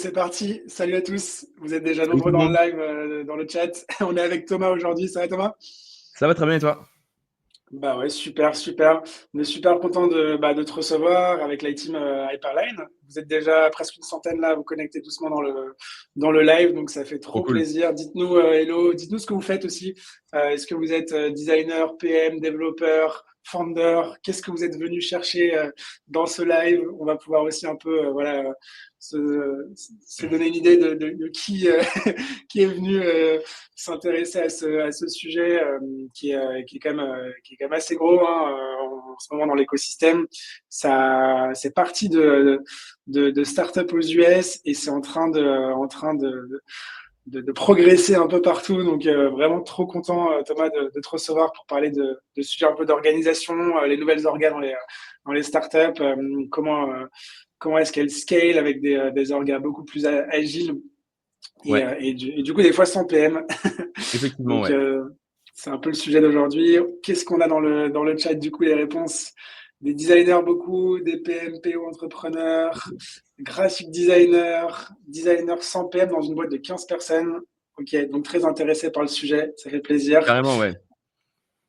C'est parti, salut à tous. Vous êtes déjà Salut tout nombreux le dans le monde. live, dans le chat. On est avec Thomas aujourd'hui, ça va Thomas? Ça va très bien et toi? Bah ouais, super, super. On est super content de te recevoir avec la team Hyperline. Vous êtes déjà presque une centaine là, vous connectez doucement dans le live, donc ça fait Trop trop cool. plaisir. Dites-nous hello, dites-nous ce que vous faites aussi. Est-ce que vous êtes designer, PM, développeur, founder? Qu'est-ce que vous êtes venu chercher dans ce live? On va pouvoir aussi un peu voilà, se donner une idée de qui, qui est venu s'intéresser à ce sujet qui est quand même assez gros hein, en ce moment dans l'écosystème. Ça, c'est parti de start-up aux US et c'est en train de progresser un peu partout. Donc vraiment trop content Thomas de te recevoir pour parler de sujets un peu d'organisation, les nouvelles orgas dans les startups, comment est-ce qu'elles scale avec des orgas beaucoup plus agiles et, Ouais, euh, et, du, et du coup des fois sans PM. effectivement, Donc, ouais. c'est un peu le sujet d'aujourd'hui. Qu'est-ce qu'on a dans le chat, du coup, les réponses? Des designers beaucoup, des PM, PO entrepreneurs, graphic designers, designers sans PM dans une boîte de 15 personnes. Ok, donc très intéressé par le sujet, ça fait plaisir. Carrément, ouais.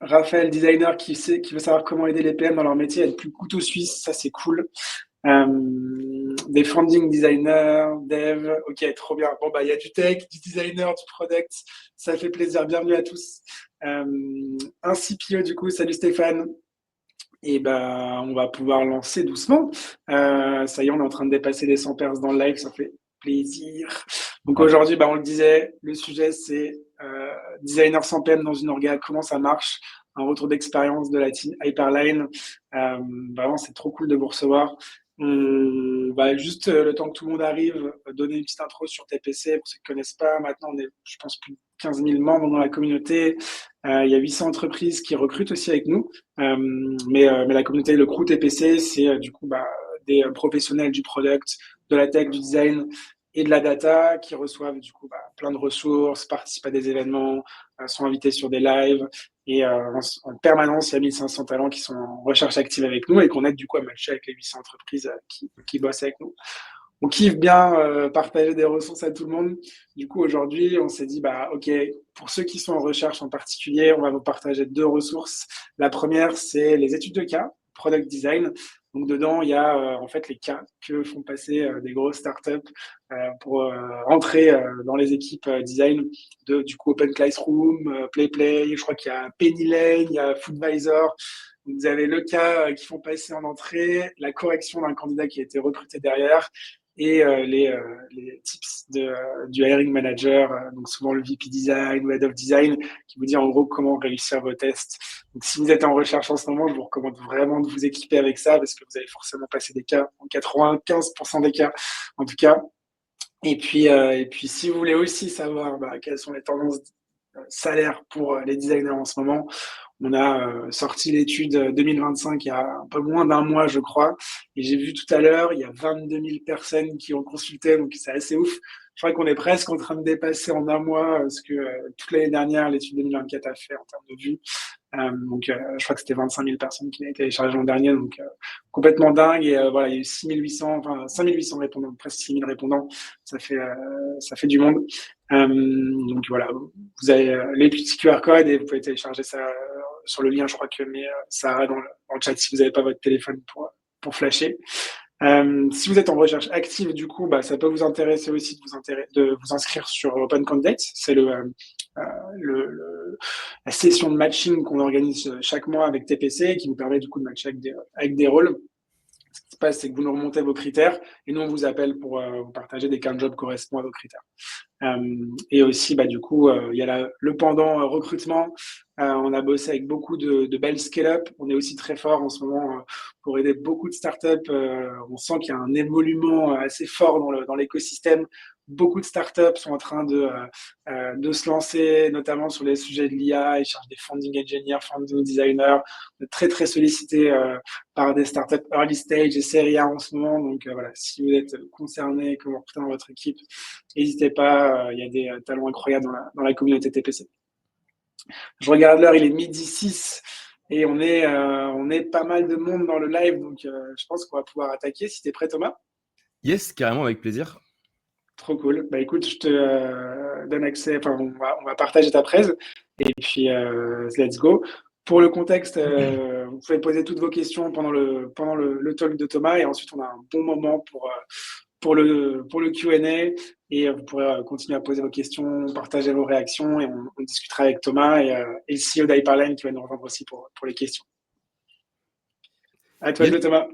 Raphaël, designer qui veut savoir comment aider les PM dans leur métier à être plus couteau suisse, ça c'est cool. Des founding designers, dev, ok, trop bien. Bon, bah, il y a du tech, du designer, du product, ça fait plaisir. Bienvenue à tous. Un CPO, du coup, salut Stéphane. Et ben, on va pouvoir lancer doucement. Ça y est, on est en train de dépasser les 100 personnes dans le live, ça fait plaisir. Donc Grave. aujourd'hui, bah, on le disait, le sujet c'est designer sans PM dans une orga, comment ça marche, un retour d'expérience de la team Hyperline. Vraiment, c'est trop cool de vous recevoir. On va juste, le temps que tout le monde arrive, donner une petite intro sur TPC pour ceux qui ne connaissent pas. Maintenant, on est, je pense, plus de 15 000 membres dans la communauté. Il y a 800 entreprises qui recrutent aussi avec nous. Mais la communauté, le crew TPC, c'est du coup des professionnels du product, de la tech, du design et de la data qui reçoivent du coup plein de ressources, participent à des événements, sont invités sur des lives. Et en permanence, il y a 1500 talents qui sont en recherche active avec nous et qu'on aide du coup à matcher avec les 800 entreprises qui bossent avec nous. On kiffe bien partager des ressources à tout le monde. Du coup, aujourd'hui, on s'est dit, bah, OK, pour ceux qui sont en recherche en particulier, on va vous partager deux ressources. La première, c'est les études de cas, product design. Donc, dedans, il y a en fait les cas que font passer des grosses startups pour rentrer dans les équipes design du coup Open Classroom, PlayPlay, je crois qu'il y a Penny Lane, il y a Foodvisor. Vous avez le cas qui font passer en entrée, la correction d'un candidat qui a été recruté derrière et les tips du hiring manager, donc souvent le VP design ou head of design, qui vous dit en gros comment réussir vos tests. Donc si vous êtes en recherche en ce moment, je vous recommande vraiment de vous équiper avec ça parce que vous allez forcément passer des cas en 95% des cas en tout cas. Et puis si vous voulez aussi savoir quelles sont les tendances salaires pour les designers en ce moment, on a sorti l'étude 2025 il y a un peu moins d'un mois, je crois. Et j'ai vu tout à l'heure, il y a 22 000 personnes qui ont consulté, donc c'est assez ouf. Je crois qu'on est presque en train de dépasser en un mois ce que toute l'année dernière, l'étude 2024 a fait en termes de vues. Donc, je crois que c'était 25 000 personnes qui l'avaient téléchargé l'an dernier, donc complètement dingue. Et voilà, il y a eu 6 800, enfin 5 800 répondants, presque 6 000 répondants. Ça fait du monde. Donc voilà, vous avez les petits QR codes et vous pouvez télécharger ça sur le lien. Je crois que Sarah dans le chat si vous n'avez pas votre téléphone pour flasher. Si vous êtes en recherche active, du coup, ça peut vous intéresser aussi de vous inscrire sur Open Candidates. C'est la session de matching qu'on organise chaque mois avec TPC qui nous permet du coup de matcher avec des rôles. Ce qui se passe, c'est que vous nous remontez vos critères et nous, on vous appelle pour vous partager dès qu'un job correspond à vos critères. Et aussi, du coup, il y a le pendant recrutement. On a bossé avec beaucoup de belles scale-up. On est aussi très fort en ce moment pour aider beaucoup de startups. On sent qu'il y a un évoluement assez fort dans l'écosystème. Beaucoup de startups sont en train de se lancer, notamment sur les sujets de l'IA. Ils cherchent des founding engineers, founding designers. On est très, très sollicité par des startups early stage et série A en ce moment. Donc voilà, si vous êtes concerné, que vous recrutez dans votre équipe, n'hésitez pas, il y a des talents incroyables dans la communauté TPC. Je regarde l'heure, il est midi 6 et on est pas mal de monde dans le live, donc je pense qu'on va pouvoir attaquer. Si tu es prêt, Thomas? Yes, carrément, avec plaisir. Trop cool. Bah écoute, je te donne accès, enfin on va partager ta presse et puis let's go. Pour le contexte, vous pouvez poser toutes vos questions pendant le talk de Thomas et ensuite on a un bon moment pour le Q&A et vous pourrez continuer à poser vos questions, partager vos réactions et on discutera avec Thomas et le CEO d'Hyperline qui va nous rejoindre aussi pour les questions. À toi de Yes, jouer, Thomas.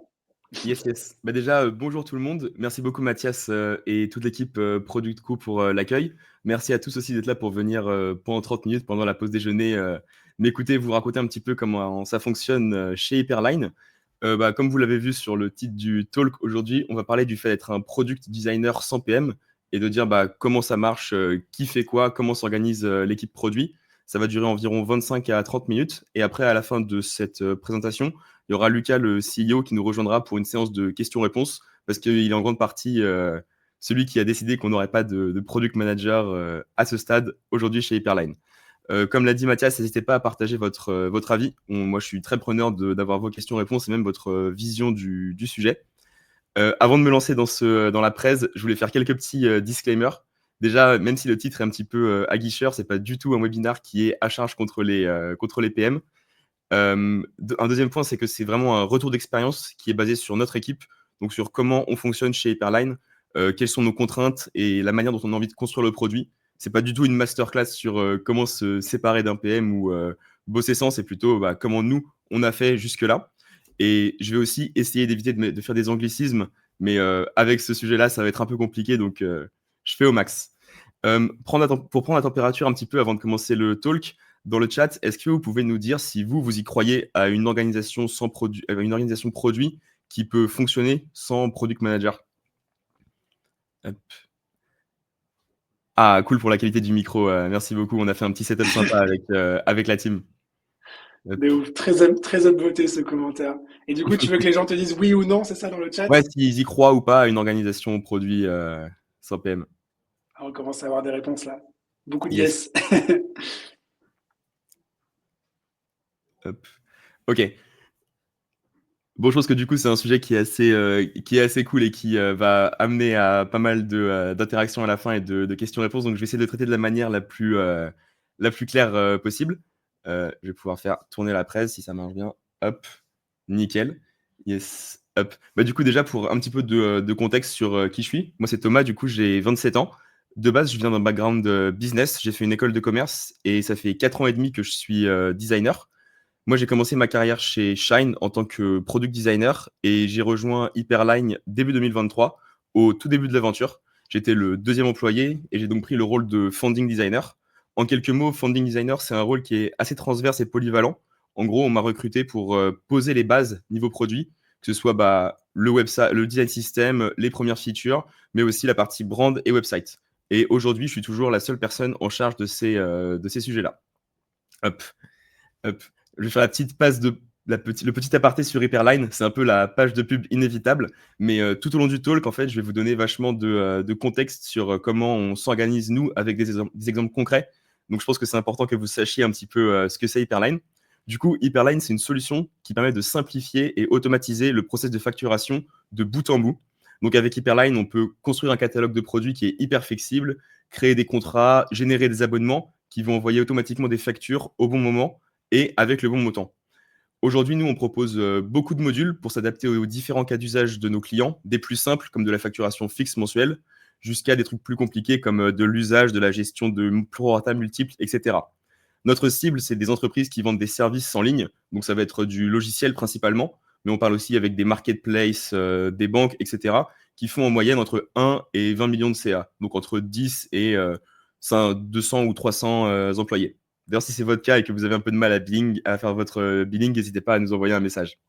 yes, yes. Bah déjà, bonjour tout le monde. Merci beaucoup Mathias et toute l'équipe Product Co pour l'accueil. Merci à tous aussi d'être là pour venir pendant 30 minutes, pendant la pause déjeuner, m'écouter, vous raconter un petit peu comment ça fonctionne chez Hyperline. Comme vous l'avez vu sur le titre du talk aujourd'hui, on va parler du fait d'être un product designer sans PM et de dire comment ça marche, qui fait quoi, comment s'organise l'équipe produit. Ça va durer environ 25 à 30 minutes. Et après, à la fin de cette présentation, il y aura Lucas, le CEO, qui nous rejoindra pour une séance de questions-réponses parce qu'il est en grande partie celui qui a décidé qu'on n'aurait pas de product manager à ce stade aujourd'hui chez Hyperline. Comme l'a dit Mathias, n'hésitez pas à partager votre avis. Moi, je suis très preneur d'avoir vos questions-réponses et même votre vision du sujet. Avant de me lancer dans la presse, je voulais faire quelques petits disclaimers. Déjà, même si le titre est un petit peu aguicheur, c'est pas du tout un webinar qui est à charge contre les PM. Un deuxième point, c'est que c'est vraiment un retour d'expérience qui est basé sur notre équipe, donc sur comment on fonctionne chez Hyperline, quelles sont nos contraintes et la manière dont on a envie de construire le produit. C'est pas du tout une masterclass sur comment se séparer d'un PM ou bosser sans, c'est plutôt comment nous, on a fait jusque-là. Et je vais aussi essayer d'éviter de faire des anglicismes, mais avec ce sujet-là, ça va être un peu compliqué, donc je fais au max. Pour prendre la température un petit peu avant de commencer le talk, dans le chat, est-ce que vous pouvez nous dire si vous y croyez à une organisation produit qui peut fonctionner sans product manager? Hop. Ah, cool pour la qualité du micro. Merci beaucoup. On a fait un petit setup sympa avec la team. Hop. De ouf, très upvoté ce commentaire. Et du coup, tu veux que les gens te disent oui ou non, c'est ça dans le chat? Ouais, s'ils y croient ou pas à une organisation produit sans PM. Ah, on commence à avoir des réponses là. Beaucoup de Yes. yes. Hop. Ok. Bon, je pense que du coup, c'est un sujet qui est assez cool et qui va amener à pas mal d'interactions à la fin et de questions-réponses. Donc, je vais essayer de le traiter de la manière la plus claire possible. Je vais pouvoir faire tourner la presse si ça marche bien. Hop, nickel. Yes, hop. Du coup, déjà, pour un petit peu de contexte sur qui je suis. Moi, c'est Thomas, du coup, j'ai 27 ans. De base, je viens d'un background business. J'ai fait une école de commerce et ça fait 4 ans et demi que je suis designer. Moi, j'ai commencé ma carrière chez Shine en tant que product designer et j'ai rejoint Hyperline début 2023, au tout début de l'aventure. J'étais le deuxième employé et j'ai donc pris le rôle de founding designer. En quelques mots, founding designer, c'est un rôle qui est assez transverse et polyvalent. En gros, on m'a recruté pour poser les bases niveau produit, que ce soit le website, le design system, les premières features, mais aussi la partie brand et website. Et aujourd'hui, je suis toujours la seule personne en charge de ces sujets-là. Hop. Hop. Je vais faire la petite passe le petit aparté sur Hyperline. C'est un peu la page de pub inévitable. Mais tout au long du talk, en fait, je vais vous donner vachement de contexte sur comment on s'organise, nous, avec des exemples concrets. Donc, je pense que c'est important que vous sachiez un petit peu ce que c'est Hyperline. Du coup, Hyperline, c'est une solution qui permet de simplifier et automatiser le process de facturation de bout en bout. Donc, avec Hyperline, on peut construire un catalogue de produits qui est hyper flexible, créer des contrats, générer des abonnements qui vont envoyer automatiquement des factures au bon moment et avec le bon montant. Aujourd'hui, nous, on propose beaucoup de modules pour s'adapter aux différents cas d'usage de nos clients, des plus simples comme de la facturation fixe mensuelle, jusqu'à des trucs plus compliqués comme de l'usage, de la gestion de prorata multiples, etc. Notre cible, c'est des entreprises qui vendent des services en ligne, donc ça va être du logiciel principalement, mais on parle aussi avec des marketplaces, des banques, etc., qui font en moyenne entre 1 et 20 millions de CA, donc entre 10 et 200 ou 300 employés. D'ailleurs, si c'est votre cas et que vous avez un peu de mal à faire votre billing, n'hésitez pas à nous envoyer un message.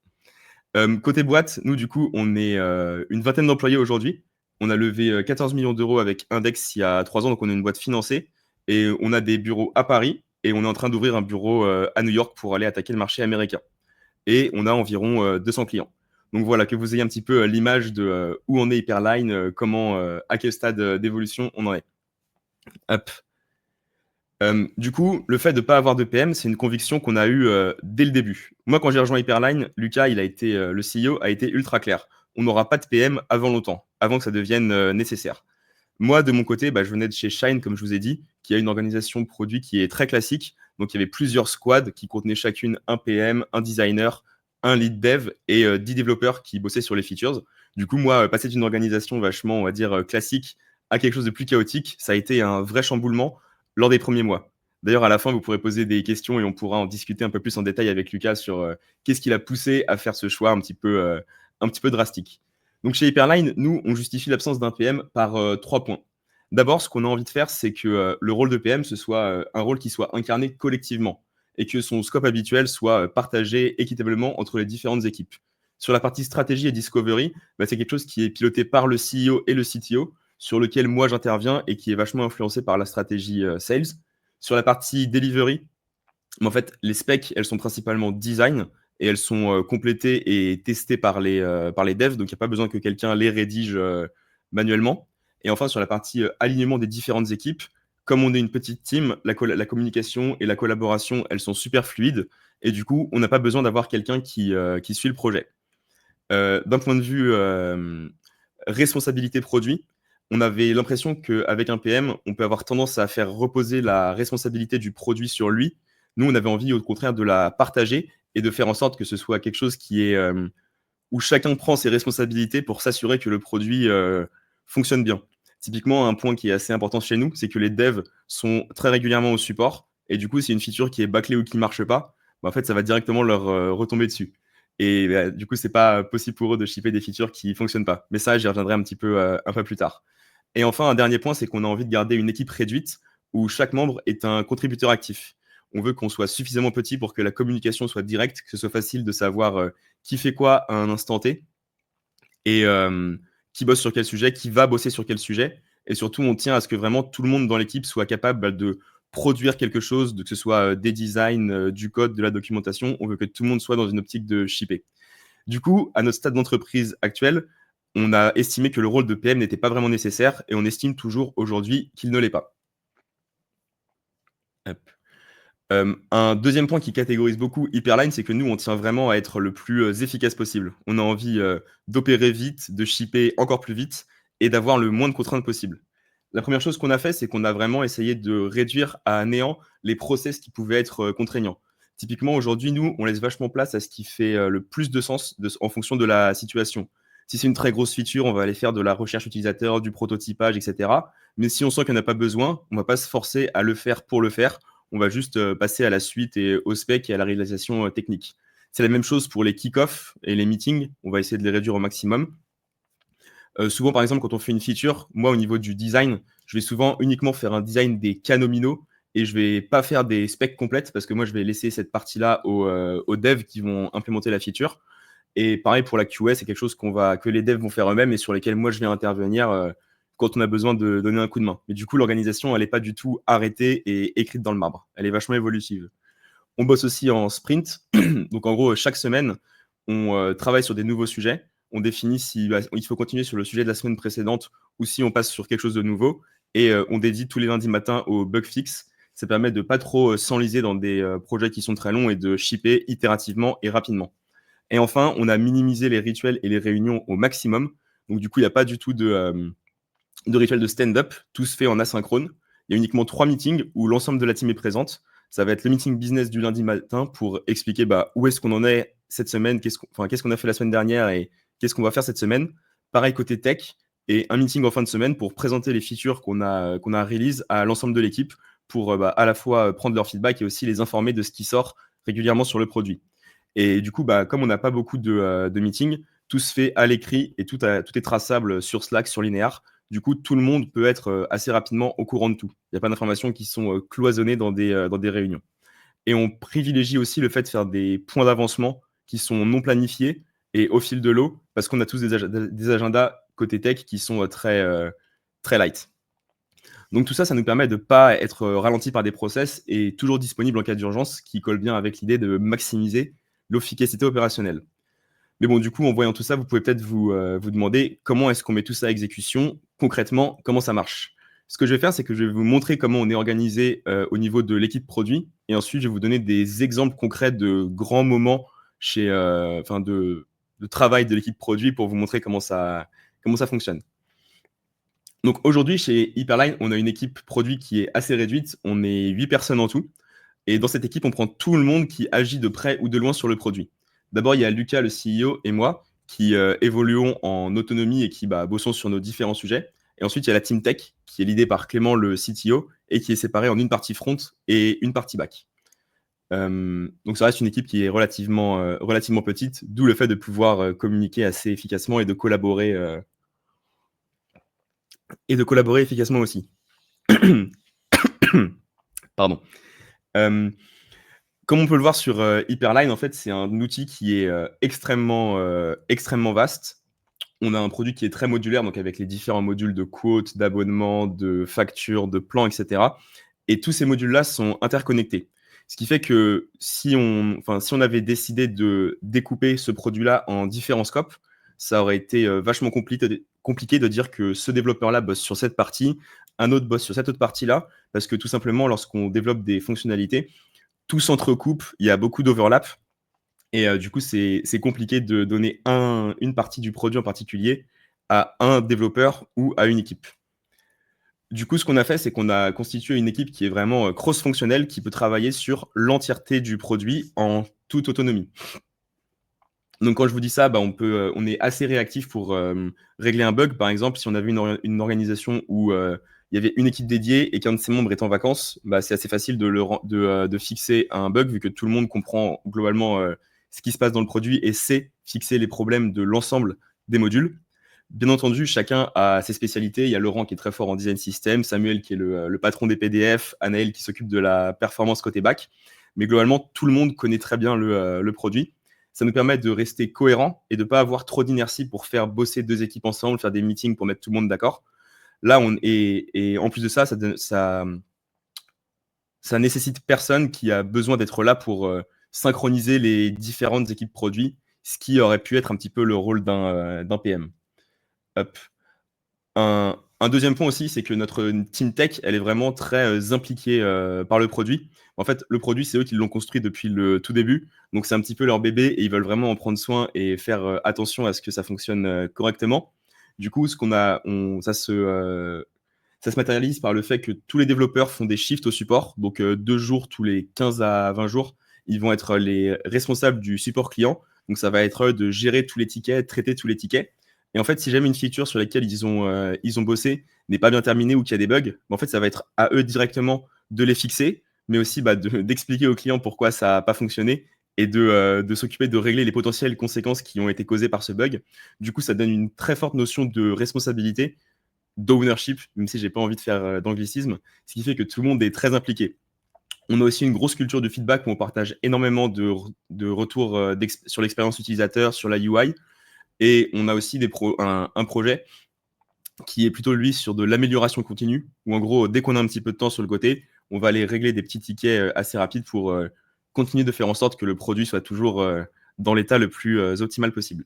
Côté boîte, nous, du coup, on est une vingtaine d'employés aujourd'hui. On a levé 14 millions d'euros avec Index il y a 3 ans, donc on est une boîte financée. Et on a des bureaux à Paris et on est en train d'ouvrir un bureau à New York pour aller attaquer le marché américain. Et on a environ 200 clients. Donc voilà, que vous ayez un petit peu l'image de où on est Hyperline, à quel stade d'évolution on en est. Hop. Du coup, le fait de ne pas avoir de PM, c'est une conviction qu'on a eue dès le début. Moi, quand j'ai rejoint Hyperline, Lucas, le CEO, a été ultra clair. On n'aura pas de PM avant longtemps, avant que ça devienne nécessaire. Moi, de mon côté, je venais de chez Shine, comme je vous ai dit, qui a une organisation de produits qui est très classique. Donc, il y avait plusieurs squads qui contenaient chacune un PM, un designer, un lead dev et 10 développeurs qui bossaient sur les features. Du coup, moi, passer d'une organisation vachement, on va dire, classique à quelque chose de plus chaotique, ça a été un vrai chamboulement lors des premiers mois. D'ailleurs, à la fin, vous pourrez poser des questions et on pourra en discuter un peu plus en détail avec Lucas sur qu'est-ce qui l'a poussé à faire ce choix un petit peu drastique. Donc chez Hyperline, nous, on justifie l'absence d'un PM par 3 points. D'abord, ce qu'on a envie de faire, c'est que le rôle de PM, ce soit un rôle qui soit incarné collectivement et que son scope habituel soit partagé équitablement entre les différentes équipes. Sur la partie stratégie et discovery, c'est quelque chose qui est piloté par le CEO et le CTO, sur lequel moi j'interviens et qui est vachement influencé par la stratégie sales. Sur la partie delivery, en fait, les specs, elles sont principalement design et elles sont complétées et testées par les devs, donc il n'y a pas besoin que quelqu'un les rédige manuellement. Et enfin, sur la partie alignement des différentes équipes, comme on est une petite team, la communication et la collaboration, elles sont super fluides et du coup, on n'a pas besoin d'avoir quelqu'un qui suit le projet. D'un point de vue responsabilité produit, on avait l'impression qu'avec un PM, on peut avoir tendance à faire reposer la responsabilité du produit sur lui. Nous, on avait envie, au contraire, de la partager et de faire en sorte que ce soit quelque chose qui est où chacun prend ses responsabilités pour s'assurer que le produit fonctionne bien. Typiquement, un point qui est assez important chez nous, c'est que les devs sont très régulièrement au support. Et du coup, si une feature qui est bâclée ou qui ne marche pas, en fait, ça va directement leur retomber dessus. Et du coup, c'est pas possible pour eux de shipper des features qui fonctionnent pas. Mais ça, j'y reviendrai un peu plus tard. Et enfin, un dernier point, c'est qu'on a envie de garder une équipe réduite où chaque membre est un contributeur actif. On veut qu'on soit suffisamment petit pour que la communication soit directe, que ce soit facile de savoir qui fait quoi à un instant T et qui bosse sur quel sujet, qui va bosser sur quel sujet. Et surtout, on tient à ce que vraiment tout le monde dans l'équipe soit capable de produire quelque chose, que ce soit des designs, du code, de la documentation. On veut que tout le monde soit dans une optique de shipper. Du coup, à notre stade d'entreprise actuel, on a estimé que le rôle de PM n'était pas vraiment nécessaire et on estime toujours aujourd'hui qu'il ne l'est pas. Hop. Un deuxième point qui catégorise beaucoup Hyperline, c'est que nous, on tient vraiment à être le plus efficace possible. On a envie d'opérer vite, de shipper encore plus vite et d'avoir le moins de contraintes possible. La première chose qu'on a fait, c'est qu'on a vraiment essayé de réduire à néant les process qui pouvaient être contraignants. Typiquement, aujourd'hui, nous, on laisse vachement place à ce qui fait le plus de sens en fonction de la situation. Si c'est une très grosse feature, on va aller faire de la recherche utilisateur, du prototypage, etc. Mais si on sent qu'il n'y en a pas besoin, on ne va pas se forcer à le faire pour le faire. On va juste passer à la suite et au spec et à la réalisation technique. C'est la même chose pour les kick-offs et les meetings. On va essayer de les réduire au maximum. Souvent, par exemple, quand on fait une feature, moi, au niveau du design, je vais souvent uniquement faire un design des cas nominaux et je vais pas faire des specs complètes parce que moi, je vais laisser cette partie-là aux devs qui vont implémenter la feature. Et pareil pour la QA, c'est quelque chose que les devs vont faire eux-mêmes et sur lesquels moi, je vais intervenir quand on a besoin de donner un coup de main. Mais du coup, l'organisation, elle n'est pas du tout arrêtée et écrite dans le marbre. Elle est vachement évolutive. On bosse aussi en sprint. Donc, en gros, chaque semaine, on travaille sur des nouveaux sujets. On définit si il faut continuer sur le sujet de la semaine précédente ou si on passe sur quelque chose de nouveau. Et on dédie tous les lundis matins au bug fix. Ça permet de pas trop s'enliser dans des projets qui sont très longs et de shipper itérativement et rapidement. Et enfin, on a minimisé les rituels et les réunions au maximum. Donc, du coup, il n'y a pas du tout de rituel de stand-up. Tout se fait en asynchrone. Il y a uniquement 3 meetings où l'ensemble de la team est présente. Ça va être le meeting business du lundi matin pour expliquer où est-ce qu'on en est cette semaine, qu'est-ce qu'on a fait la semaine dernière et qu'est-ce qu'on va faire cette semaine. Pareil côté tech, et un meeting en fin de semaine pour présenter les features qu'on a release à l'ensemble de l'équipe pour à la fois prendre leur feedback et aussi les informer de ce qui sort régulièrement sur le produit. Et du coup, comme on n'a pas beaucoup de meetings, tout se fait à l'écrit et tout est traçable sur Slack, sur Linear. Du coup, tout le monde peut être assez rapidement au courant de tout. Il n'y a pas d'informations qui sont cloisonnées dans des réunions. Et on privilégie aussi le fait de faire des points d'avancement qui sont non planifiés et au fil de l'eau, parce qu'on a tous des agendas côté tech qui sont très light. Donc tout ça, ça nous permet de ne pas être ralenti par des process et toujours disponible en cas d'urgence, qui colle bien avec l'idée de maximiser l'efficacité opérationnelle. Mais bon, du coup, en voyant tout ça, vous pouvez peut-être vous demander comment est-ce qu'on met tout ça à exécution, concrètement, comment ça marche. Ce que je vais faire, c'est que je vais vous montrer comment on est organisé au niveau de l'équipe produit, et ensuite, je vais vous donner des exemples concrets de grands moments de travail de l'équipe produit pour vous montrer comment ça fonctionne. Donc aujourd'hui, chez Hyperline, on a une équipe produit qui est assez réduite. On est 8 personnes en tout. Et dans cette équipe, on prend tout le monde qui agit de près ou de loin sur le produit. D'abord, il y a Lucas, le CEO, et moi, qui évoluons en autonomie et qui bossons sur nos différents sujets. Et ensuite, il y a la team tech, qui est l'idée par Clément, le CTO, et qui est séparée en une partie front et une partie back. Donc ça reste une équipe qui est relativement petite, d'où le fait de pouvoir communiquer assez efficacement et de collaborer efficacement aussi. Pardon. Comme on peut le voir sur Hyperline, en fait, c'est un outil qui est extrêmement vaste. On a un produit qui est très modulaire, donc avec les différents modules de quote, d'abonnement, de facture, de plan, etc. Et tous ces modules-là sont interconnectés. Ce qui fait que si on avait décidé de découper ce produit-là en différents scopes, ça aurait été vachement compliqué de dire que ce développeur-là bosse sur cette partie, un autre bosse sur cette autre partie-là, parce que tout simplement, lorsqu'on développe des fonctionnalités, tout s'entrecoupe, il y a beaucoup d'overlap, et du coup, c'est compliqué de donner une partie du produit en particulier à un développeur ou à une équipe. Du coup, ce qu'on a fait, c'est qu'on a constitué une équipe qui est vraiment cross-fonctionnelle, qui peut travailler sur l'entièreté du produit en toute autonomie. Donc, quand je vous dis ça, on est assez réactif pour régler un bug. Par exemple, si on avait une organisation où il y avait une équipe dédiée et qu'un de ses membres est en vacances, c'est assez facile de fixer un bug vu que tout le monde comprend globalement ce qui se passe dans le produit et sait fixer les problèmes de l'ensemble des modules. Bien entendu, chacun a ses spécialités. Il y a Laurent qui est très fort en design system, Samuel qui est le patron des PDF, Anaël qui s'occupe de la performance côté back. Mais globalement, tout le monde connaît très bien le produit. Ça nous permet de rester cohérent et de ne pas avoir trop d'inertie pour faire bosser deux équipes ensemble, faire des meetings pour mettre tout le monde d'accord. Là, et en plus de ça, ça nécessite personne qui a besoin d'être là pour synchroniser les différentes équipes produits, ce qui aurait pu être un petit peu le rôle d'un PM. Hop. Un deuxième point aussi, c'est que notre team tech, elle est vraiment très impliquée par le produit. En fait, le produit, c'est eux qui l'ont construit depuis le tout début. Donc, c'est un petit peu leur bébé et ils veulent vraiment en prendre soin et faire attention à ce que ça fonctionne correctement. Du coup, ça se matérialise par le fait que tous les développeurs font des shifts au support. Donc, 2 jours tous les 15 à 20 jours, ils vont être les responsables du support client. Donc, ça va être eux de gérer tous les tickets, traiter tous les tickets. Et en fait, si jamais une feature sur laquelle ils ont bossé n'est pas bien terminée ou qu'il y a des bugs, en fait, ça va être à eux directement de les fixer, mais aussi d'expliquer au client pourquoi ça n'a pas fonctionné et de s'occuper de régler les potentielles conséquences qui ont été causées par ce bug. Du coup, ça donne une très forte notion de responsabilité, d'ownership, même si j'ai pas envie de faire d'anglicisme, ce qui fait que tout le monde est très impliqué. On a aussi une grosse culture de feedback où on partage énormément de retours sur l'expérience utilisateur, sur la UI. Et on a aussi un projet qui est plutôt, lui, sur de l'amélioration continue, où en gros, dès qu'on a un petit peu de temps sur le côté, on va aller régler des petits tickets assez rapides pour continuer de faire en sorte que le produit soit toujours dans l'état le plus optimal possible.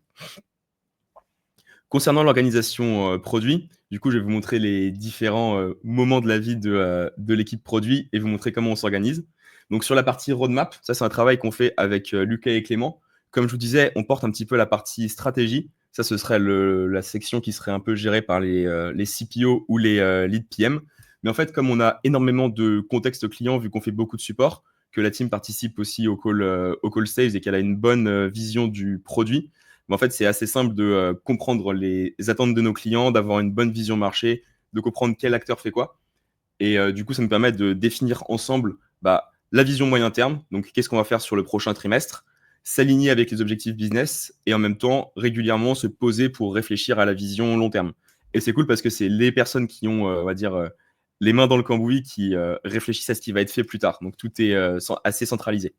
Concernant l'organisation produit, du coup, je vais vous montrer les différents moments de la vie de l'équipe produit et vous montrer comment on s'organise. Donc, sur la partie roadmap, ça, c'est un travail qu'on fait avec Lucas et Clément. Comme je vous disais, on porte un petit peu la partie stratégie. Ça, ce serait la section qui serait un peu gérée par les CPO ou les lead PM. Mais en fait, comme on a énormément de contexte client, vu qu'on fait beaucoup de support, que la team participe aussi au call sales et qu'elle a une bonne vision du produit, mais en fait, c'est assez simple de comprendre les attentes de nos clients, d'avoir une bonne vision marché, de comprendre quel acteur fait quoi. Et du coup, ça nous permet de définir ensemble la vision moyen terme, donc qu'est-ce qu'on va faire sur le prochain trimestre, s'aligner avec les objectifs business et en même temps régulièrement se poser pour réfléchir à la vision long terme. Et c'est cool parce que c'est les personnes qui ont, on va dire, les mains dans le cambouis qui réfléchissent à ce qui va être fait plus tard. Donc tout est assez centralisé.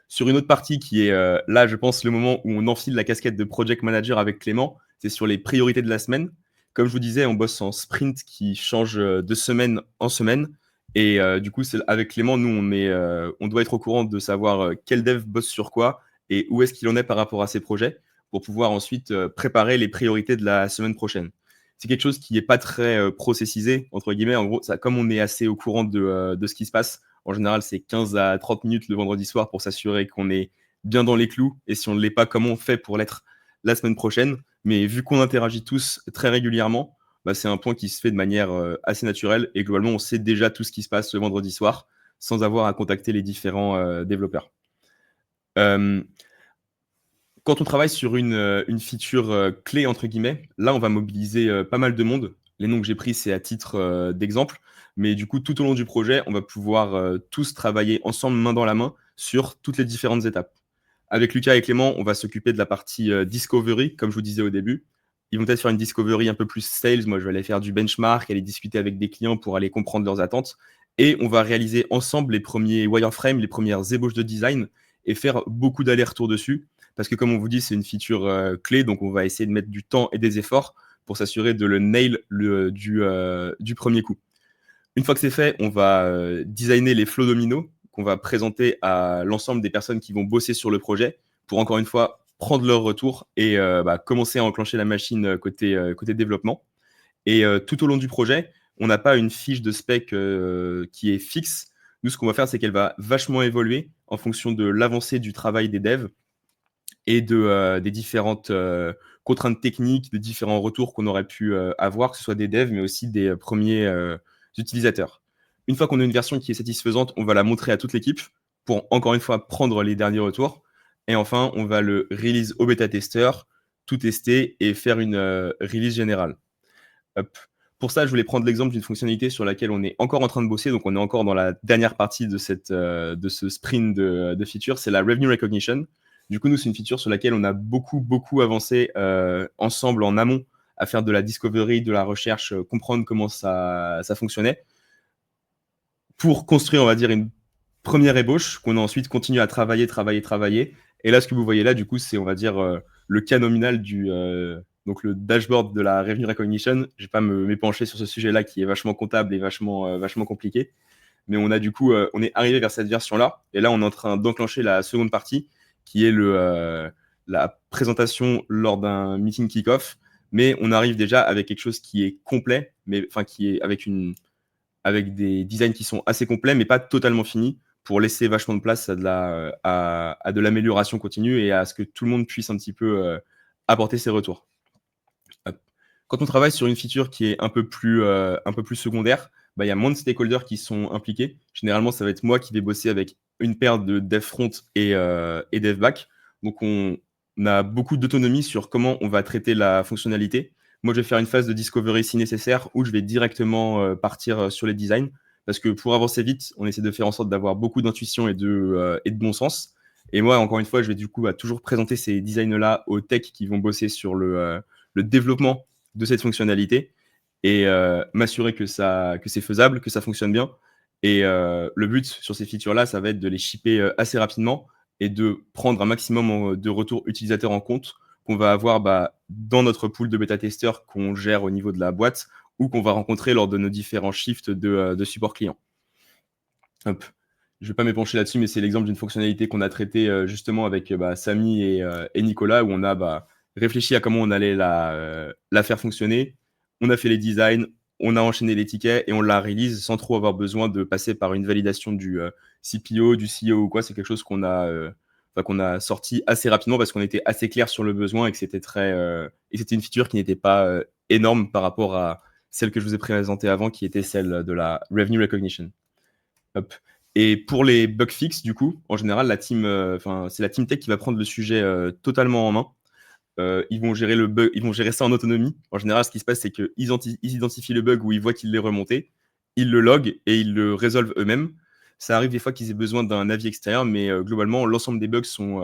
Sur une autre partie qui est là, je pense, le moment où on enfile la casquette de project manager avec Clément, c'est sur les priorités de la semaine. Comme je vous disais, on bosse en sprint qui change de semaine en semaine. Et du coup, avec Clément, nous, on doit être au courant de savoir quel dev bosse sur quoi et où est-ce qu'il en est par rapport à ses projets pour pouvoir ensuite préparer les priorités de la semaine prochaine. C'est quelque chose qui n'est pas très processisé, entre guillemets. En gros, comme on est assez au courant de ce qui se passe, en général, c'est 15 à 30 minutes le vendredi soir pour s'assurer qu'on est bien dans les clous. Et si on ne l'est pas, comment on fait pour l'être la semaine prochaine. Mais vu qu'on interagit tous très régulièrement, bah, c'est un point qui se fait de manière assez naturelle et globalement, on sait déjà tout ce qui se passe le vendredi soir sans avoir à contacter les différents développeurs. Euh, Quand on travaille sur une feature clé, entre guillemets, là, on va mobiliser pas mal de monde. Les noms que j'ai pris, c'est à titre d'exemple. Mais du coup, tout au long du projet, on va pouvoir tous travailler ensemble, main dans la main, sur toutes les différentes étapes. Avec Lucas et Clément, on va s'occuper de la partie discovery, comme je vous disais au début. Ils vont peut-être faire une discovery un peu plus sales. Moi, je vais aller faire du benchmark, aller discuter avec des clients pour aller comprendre leurs attentes. Et on va réaliser ensemble les premiers wireframes, les premières ébauches de design et faire beaucoup d'allers-retours dessus. Parce que comme on vous dit, c'est une feature clé, donc on va essayer de mettre du temps et des efforts pour s'assurer de le nail du premier coup. Une fois que c'est fait, on va designer les flows dominos qu'on va présenter à l'ensemble des personnes qui vont bosser sur le projet pour encore une fois prendre leur retour et commencer à enclencher la machine côté développement. Et tout au long du projet, on n'a pas une fiche de spec qui est fixe. Nous, ce qu'on va faire, c'est qu'elle va vachement évoluer en fonction de l'avancée du travail des devs et des différentes contraintes techniques, des différents retours qu'on aurait pu avoir, que ce soit des devs, mais aussi des premiers utilisateurs. Une fois qu'on a une version qui est satisfaisante, on va la montrer à toute l'équipe pour, encore une fois, prendre les derniers retours. Et enfin, on va le release au bêta-testeur, tout tester et faire une release générale. Hop. Pour ça, je voulais prendre l'exemple d'une fonctionnalité sur laquelle on est encore en train de bosser. Donc, on est encore dans la dernière partie de ce sprint de feature. C'est la Revenue Recognition. Du coup, nous, c'est une feature sur laquelle on a beaucoup avancé ensemble en amont à faire de la discovery, de la recherche, comprendre comment ça fonctionnait pour construire, on va dire, une première ébauche qu'on a ensuite continué à travailler. Et là, ce que vous voyez là, du coup, c'est, on va dire, le cas nominal donc le dashboard de la Revenue Recognition. Je ne vais pas m'épancher sur ce sujet-là qui est vachement comptable et vachement compliqué. Mais on a du coup, on est arrivé vers cette version-là. Et là, on est en train d'enclencher la seconde partie qui est la présentation lors d'un meeting kick-off. Mais on arrive déjà avec quelque chose qui est complet, mais enfin qui est avec des designs qui sont assez complets, mais pas totalement finis, pour laisser vachement de place à de l'amélioration continue et à ce que tout le monde puisse un petit peu apporter ses retours. Quand on travaille sur une feature qui est un peu plus secondaire, bah, y a moins de stakeholders qui sont impliqués. Généralement, ça va être moi qui vais bosser avec une paire de dev front et dev back. Donc, on a beaucoup d'autonomie sur comment on va traiter la fonctionnalité. Moi, je vais faire une phase de discovery si nécessaire où je vais directement partir sur les designs. Parce que pour avancer vite, on essaie de faire en sorte d'avoir beaucoup d'intuition et de bon sens. Et moi, encore une fois, je vais du coup toujours présenter ces designs-là aux techs qui vont bosser sur le développement de cette fonctionnalité et m'assurer que c'est faisable, que ça fonctionne bien. Et le but sur ces features-là, ça va être de les shipper assez rapidement et de prendre un maximum de retours utilisateurs en compte qu'on va avoir dans notre pool de bêta-testeurs qu'on gère au niveau de la boîte ou qu'on va rencontrer lors de nos différents shifts de support client. Hop. Je ne vais pas m'épancher là-dessus, mais c'est l'exemple d'une fonctionnalité qu'on a traitée justement avec Samy et Nicolas, où on a réfléchi à comment on allait la faire fonctionner. On a fait les designs, on a enchaîné les tickets et on la release sans trop avoir besoin de passer par une validation du CPO, du CEO ou quoi. C'est quelque chose qu'on a sorti assez rapidement parce qu'on était assez clair sur le besoin et que c'était une feature qui n'était pas énorme par rapport à celle que je vous ai présentée avant, qui était celle de la Revenue Recognition. Hop. Et pour les bug fixes, du coup, en général, c'est la team tech qui va prendre le sujet totalement en main. Ils vont gérer ça en autonomie. En général, ce qui se passe, c'est qu'ils identifient le bug où ils voient qu'il est remonté, ils le loguent et ils le résolvent eux-mêmes. Ça arrive des fois qu'ils aient besoin d'un avis extérieur, mais globalement, l'ensemble des bugs sont,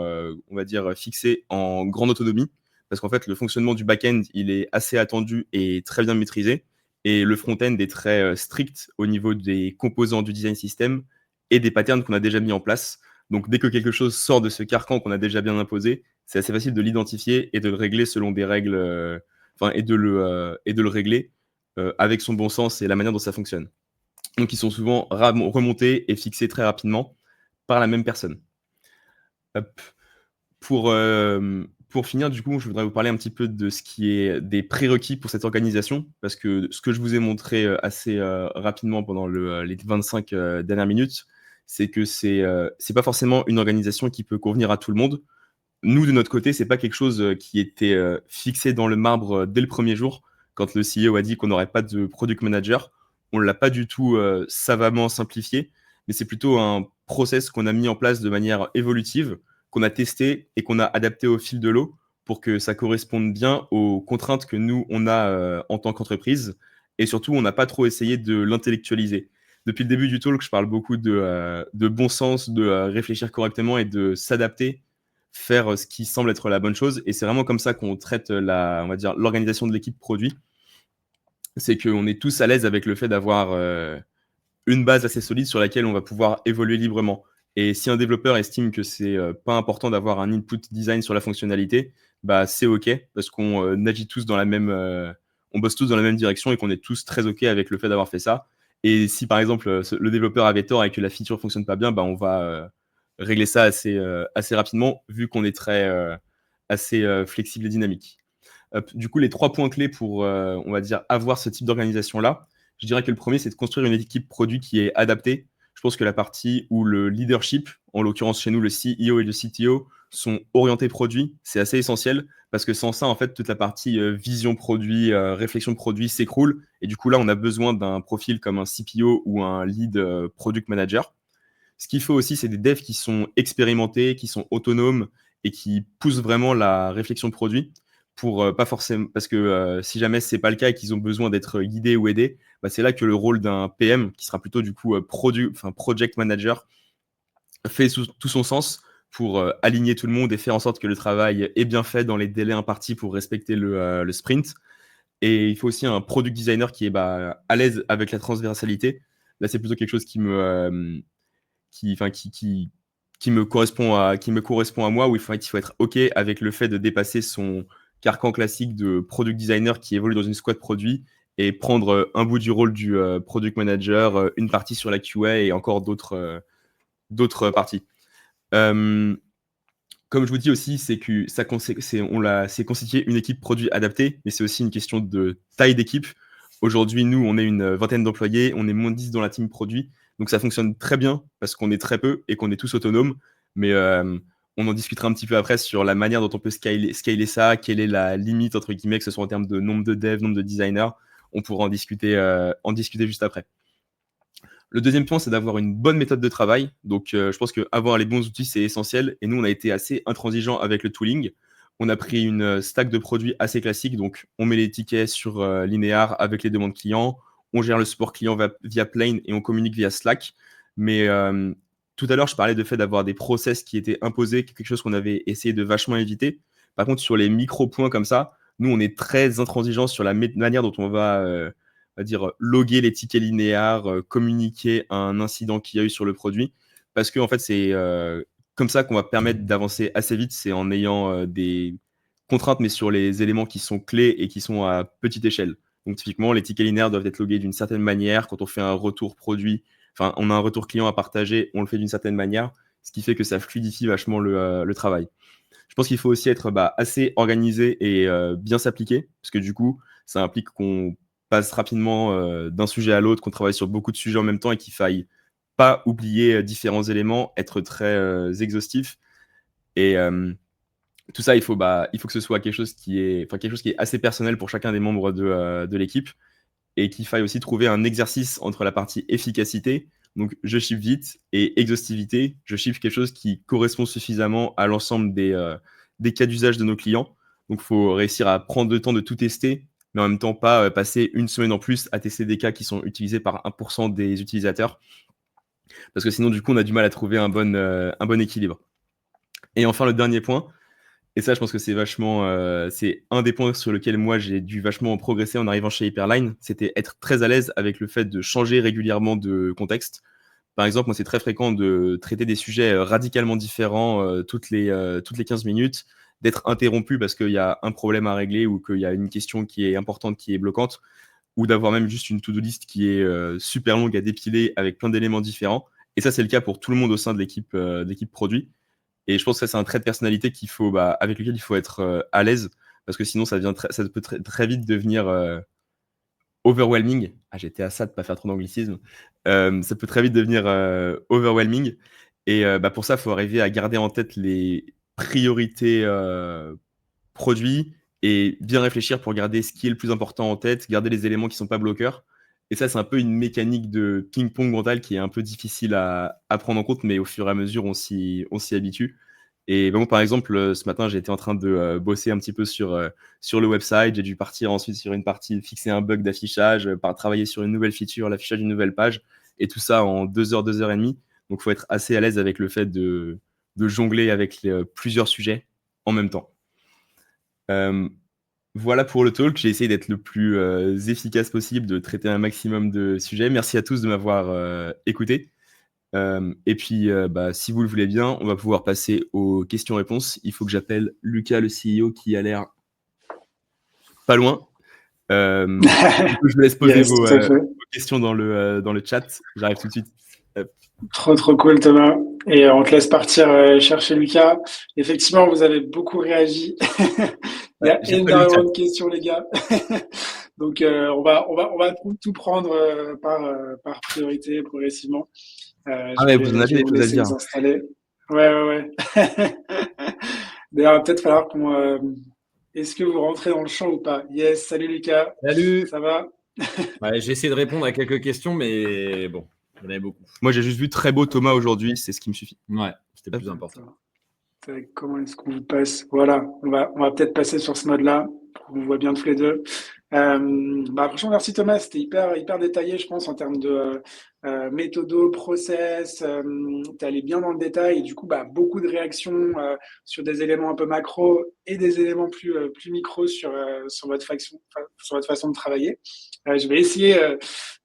on va dire, fixés en grande autonomie, parce qu'en fait, le fonctionnement du back-end, il est assez attendu et très bien maîtrisé, et le front-end est très strict au niveau des composants du design system et des patterns qu'on a déjà mis en place. Donc, dès que quelque chose sort de ce carcan qu'on a déjà bien imposé, c'est assez facile de l'identifier et de le régler selon des règles, et de le régler avec son bon sens et la manière dont ça fonctionne. Donc, ils sont souvent remontés et fixés très rapidement par la même personne. Hop. Pour finir, du coup, je voudrais vous parler un petit peu de ce qui est des prérequis pour cette organisation, parce que ce que je vous ai montré assez rapidement pendant les 25 dernières minutes, c'est que c'est pas forcément une organisation qui peut convenir à tout le monde. Nous, de notre côté, c'est pas quelque chose qui était fixé dans le marbre dès le premier jour. quand le CEO a dit qu'on n'aurait pas de product manager, on ne l'a pas du tout savamment simplifié, mais c'est plutôt un process qu'on a mis en place de manière évolutive, qu'on a testé et qu'on a adapté au fil de l'eau pour que ça corresponde bien aux contraintes que nous, on a en tant qu'entreprise. Et surtout, on n'a pas trop essayé de l'intellectualiser. Depuis le début du talk, je parle beaucoup de bon sens, de réfléchir correctement et de s'adapter, faire ce qui semble être la bonne chose. Et c'est vraiment comme ça qu'on traite on va dire, l'organisation de l'équipe produit. C'est qu'on est tous à l'aise avec le fait d'avoir une base assez solide sur laquelle on va pouvoir évoluer librement. Et si un développeur estime que c'est pas important d'avoir un input design sur la fonctionnalité, bah c'est OK parce qu'on agit tous dans la même, on bosse tous dans la même direction et qu'on est tous très OK avec le fait d'avoir fait ça. Et si par exemple le développeur avait tort et que la feature fonctionne pas bien, bah on va régler ça assez rapidement vu qu'on est très assez flexible et dynamique. Du coup, les 3 points clés pour, on va dire, avoir ce type d'organisation-là, je dirais que le premier, c'est de construire une équipe produit qui est adaptée. Je pense que la partie où le leadership, en l'occurrence chez nous, le CEO et le CTO, sont orientés produits, c'est assez essentiel parce que sans ça, en fait, toute la partie vision produit, réflexion produit s'écroule. Et du coup, là, on a besoin d'un profil comme un CPO ou un lead product manager. Ce qu'il faut aussi, c'est des devs qui sont expérimentés, qui sont autonomes et qui poussent vraiment la réflexion produit pour pas forcément parce que si jamais c'est pas le cas et qu'ils ont besoin d'être guidés ou aidés, bah, c'est là que le rôle d'un PM qui sera plutôt du coup project manager fait tout son sens pour aligner tout le monde et faire en sorte que le travail est bien fait dans les délais impartis pour respecter le sprint. Et il faut aussi un product designer qui est à l'aise avec la transversalité. Là, c'est plutôt quelque chose qui me correspond à moi, où il faut être OK avec le fait de dépasser son carcan classique de product designer qui évolue dans une squad produit et prendre un bout du rôle du product manager, une partie sur la QA et encore d'autres parties. Comme je vous dis aussi, c'est que c'est constituer une équipe produit adaptée, mais c'est aussi une question de taille d'équipe. Aujourd'hui, nous, on est une vingtaine d'employés, on est moins de 10 dans la team produit, donc ça fonctionne très bien parce qu'on est très peu et qu'on est tous autonomes. Mais on en discutera un petit peu après sur la manière dont on peut scaler ça, quelle est la limite, entre guillemets, que ce soit en termes de nombre de devs, nombre de designers. On pourra en discuter juste après. Le deuxième point, c'est d'avoir une bonne méthode de travail. Donc, je pense qu'avoir les bons outils, c'est essentiel. Et nous, on a été assez intransigeant avec le tooling. On a pris une stack de produits assez classique. Donc, on met les tickets sur Linear avec les demandes clients. On gère le support client via Plane et on communique via Slack. Mais tout à l'heure, je parlais de fait d'avoir des process qui étaient imposés, quelque chose qu'on avait essayé de vachement éviter. Par contre, sur les micro-points comme ça, nous, on est très intransigeant sur la manière dont on va dire, loguer les tickets linéaires, communiquer un incident qu'il y a eu sur le produit. Parce que, en fait, c'est comme ça qu'on va permettre d'avancer assez vite. C'est en ayant des contraintes, mais sur les éléments qui sont clés et qui sont à petite échelle. Donc, typiquement, les tickets linéaires doivent être logués d'une certaine manière. Quand on fait un retour produit, enfin, on a un retour client à partager, on le fait d'une certaine manière, ce qui fait que ça fluidifie vachement le travail. Je pense qu'il faut aussi être assez organisé et bien s'appliquer, parce que du coup, ça implique qu'on passe rapidement d'un sujet à l'autre, qu'on travaille sur beaucoup de sujets en même temps et qu'il faille pas oublier différents éléments, être très exhaustif. Et tout ça, il faut que ce soit quelque chose qui est assez personnel pour chacun des membres de l'équipe et qu'il faille aussi trouver un exercice entre la partie efficacité, donc je chiffre vite, et exhaustivité, je chiffre quelque chose qui correspond suffisamment à l'ensemble des cas d'usage de nos clients. Donc il faut réussir à prendre le temps de tout tester, mais en même temps pas passer une semaine en plus à tester des cas qui sont utilisés par 1% des utilisateurs, parce que sinon du coup on a du mal à trouver un bon équilibre. Et enfin le dernier point, et ça, je pense que c'est un des points sur lequel moi j'ai dû vachement progresser en arrivant chez Hyperline. C'était être très à l'aise avec le fait de changer régulièrement de contexte. Par exemple, moi, c'est très fréquent de traiter des sujets radicalement différents toutes les 15 minutes, d'être interrompu parce qu'il y a un problème à régler ou qu'il y a une question qui est importante, qui est bloquante, ou d'avoir même juste une to-do list qui est super longue à dépiler avec plein d'éléments différents. Et ça, c'est le cas pour tout le monde au sein de l'équipe produit. Et je pense que ça, c'est un trait de personnalité avec lequel il faut être à l'aise, parce que sinon, ça peut très vite devenir overwhelming. Ah, j'étais à ça de pas faire trop d'anglicisme. Ça peut très vite devenir overwhelming. Et pour ça, il faut arriver à garder en tête les priorités produits et bien réfléchir pour garder ce qui est le plus important en tête, garder les éléments qui ne sont pas bloqueurs. Et ça, c'est un peu une mécanique de ping-pong mental qui est un peu difficile à prendre en compte, mais au fur et à mesure, on s'y habitue. Et bon, par exemple, ce matin, j'ai été en train de bosser un petit peu sur le website. J'ai dû partir ensuite sur une partie, fixer un bug d'affichage, travailler sur une nouvelle feature, l'affichage d'une nouvelle page, et tout ça en 2 heures, 2 heures et demie. Donc, il faut être assez à l'aise avec le fait de jongler avec plusieurs sujets en même temps. Voilà pour le talk. J'ai essayé d'être le plus efficace possible, de traiter un maximum de sujets. Merci à tous de m'avoir écouté. Et puis, si vous le voulez bien, on va pouvoir passer aux questions-réponses. Il faut que j'appelle Lucas, le CEO, qui a l'air pas loin. Je vous laisse poser Yes, tout à fait. vos questions dans le chat. J'arrive tout de suite. Hop. Trop cool, Thomas. Et on te laisse partir chercher Lucas. Effectivement, vous avez beaucoup réagi. Il y Ouais, a j'ai pas lu le chat. énormément de questions, les gars. Donc, on va tout prendre par priorité progressivement. Ah Je mais vous en vais, je avez vais des vous choses à laisser dire. vous installer. Ouais. D'ailleurs, il va peut-être falloir qu'on. Est-ce que vous rentrez dans le champ ou pas? Yes, salut Lucas. Salut! Ça va? Ouais, j'ai essayé de répondre à quelques questions, mais bon, il y en avait beaucoup. Moi, j'ai juste vu très beau Thomas aujourd'hui. C'est ce qui me suffit. Ouais, c'était Hop. plus important. Comment est-ce qu'on passe? Voilà, on va peut-être passer sur ce mode-là pour qu'on voit bien tous les deux. Franchement, merci Thomas, c'était hyper détaillé, je pense, en termes de méthodo, process. Tu allé bien dans le détail et du coup, beaucoup de réactions sur des éléments un peu macro et des éléments plus micro sur votre façon de travailler. Je vais essayer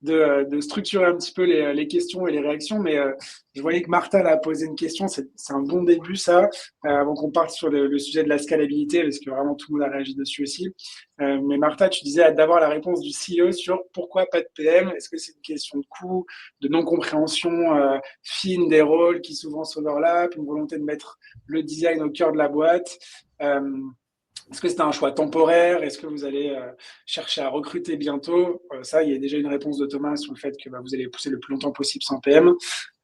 de structurer un petit peu les questions et les réactions, mais je voyais que Martha a posé une question, c'est un bon début ça, avant qu'on parte sur le sujet de la scalabilité, parce que vraiment tout le monde a réagi dessus aussi. Mais Martha, tu disais hâte d'avoir la réponse du CEO sur pourquoi pas de PM. Est-ce que c'est une question de coût, de non-compréhension fine des rôles qui souvent s'overlappent, une volonté de mettre le design au cœur de la boîte? Est-ce que c'était un choix temporaire? Est-ce que vous allez chercher à recruter bientôt? Ça, il y a déjà une réponse de Thomas sur le fait que vous allez pousser le plus longtemps possible sans PM.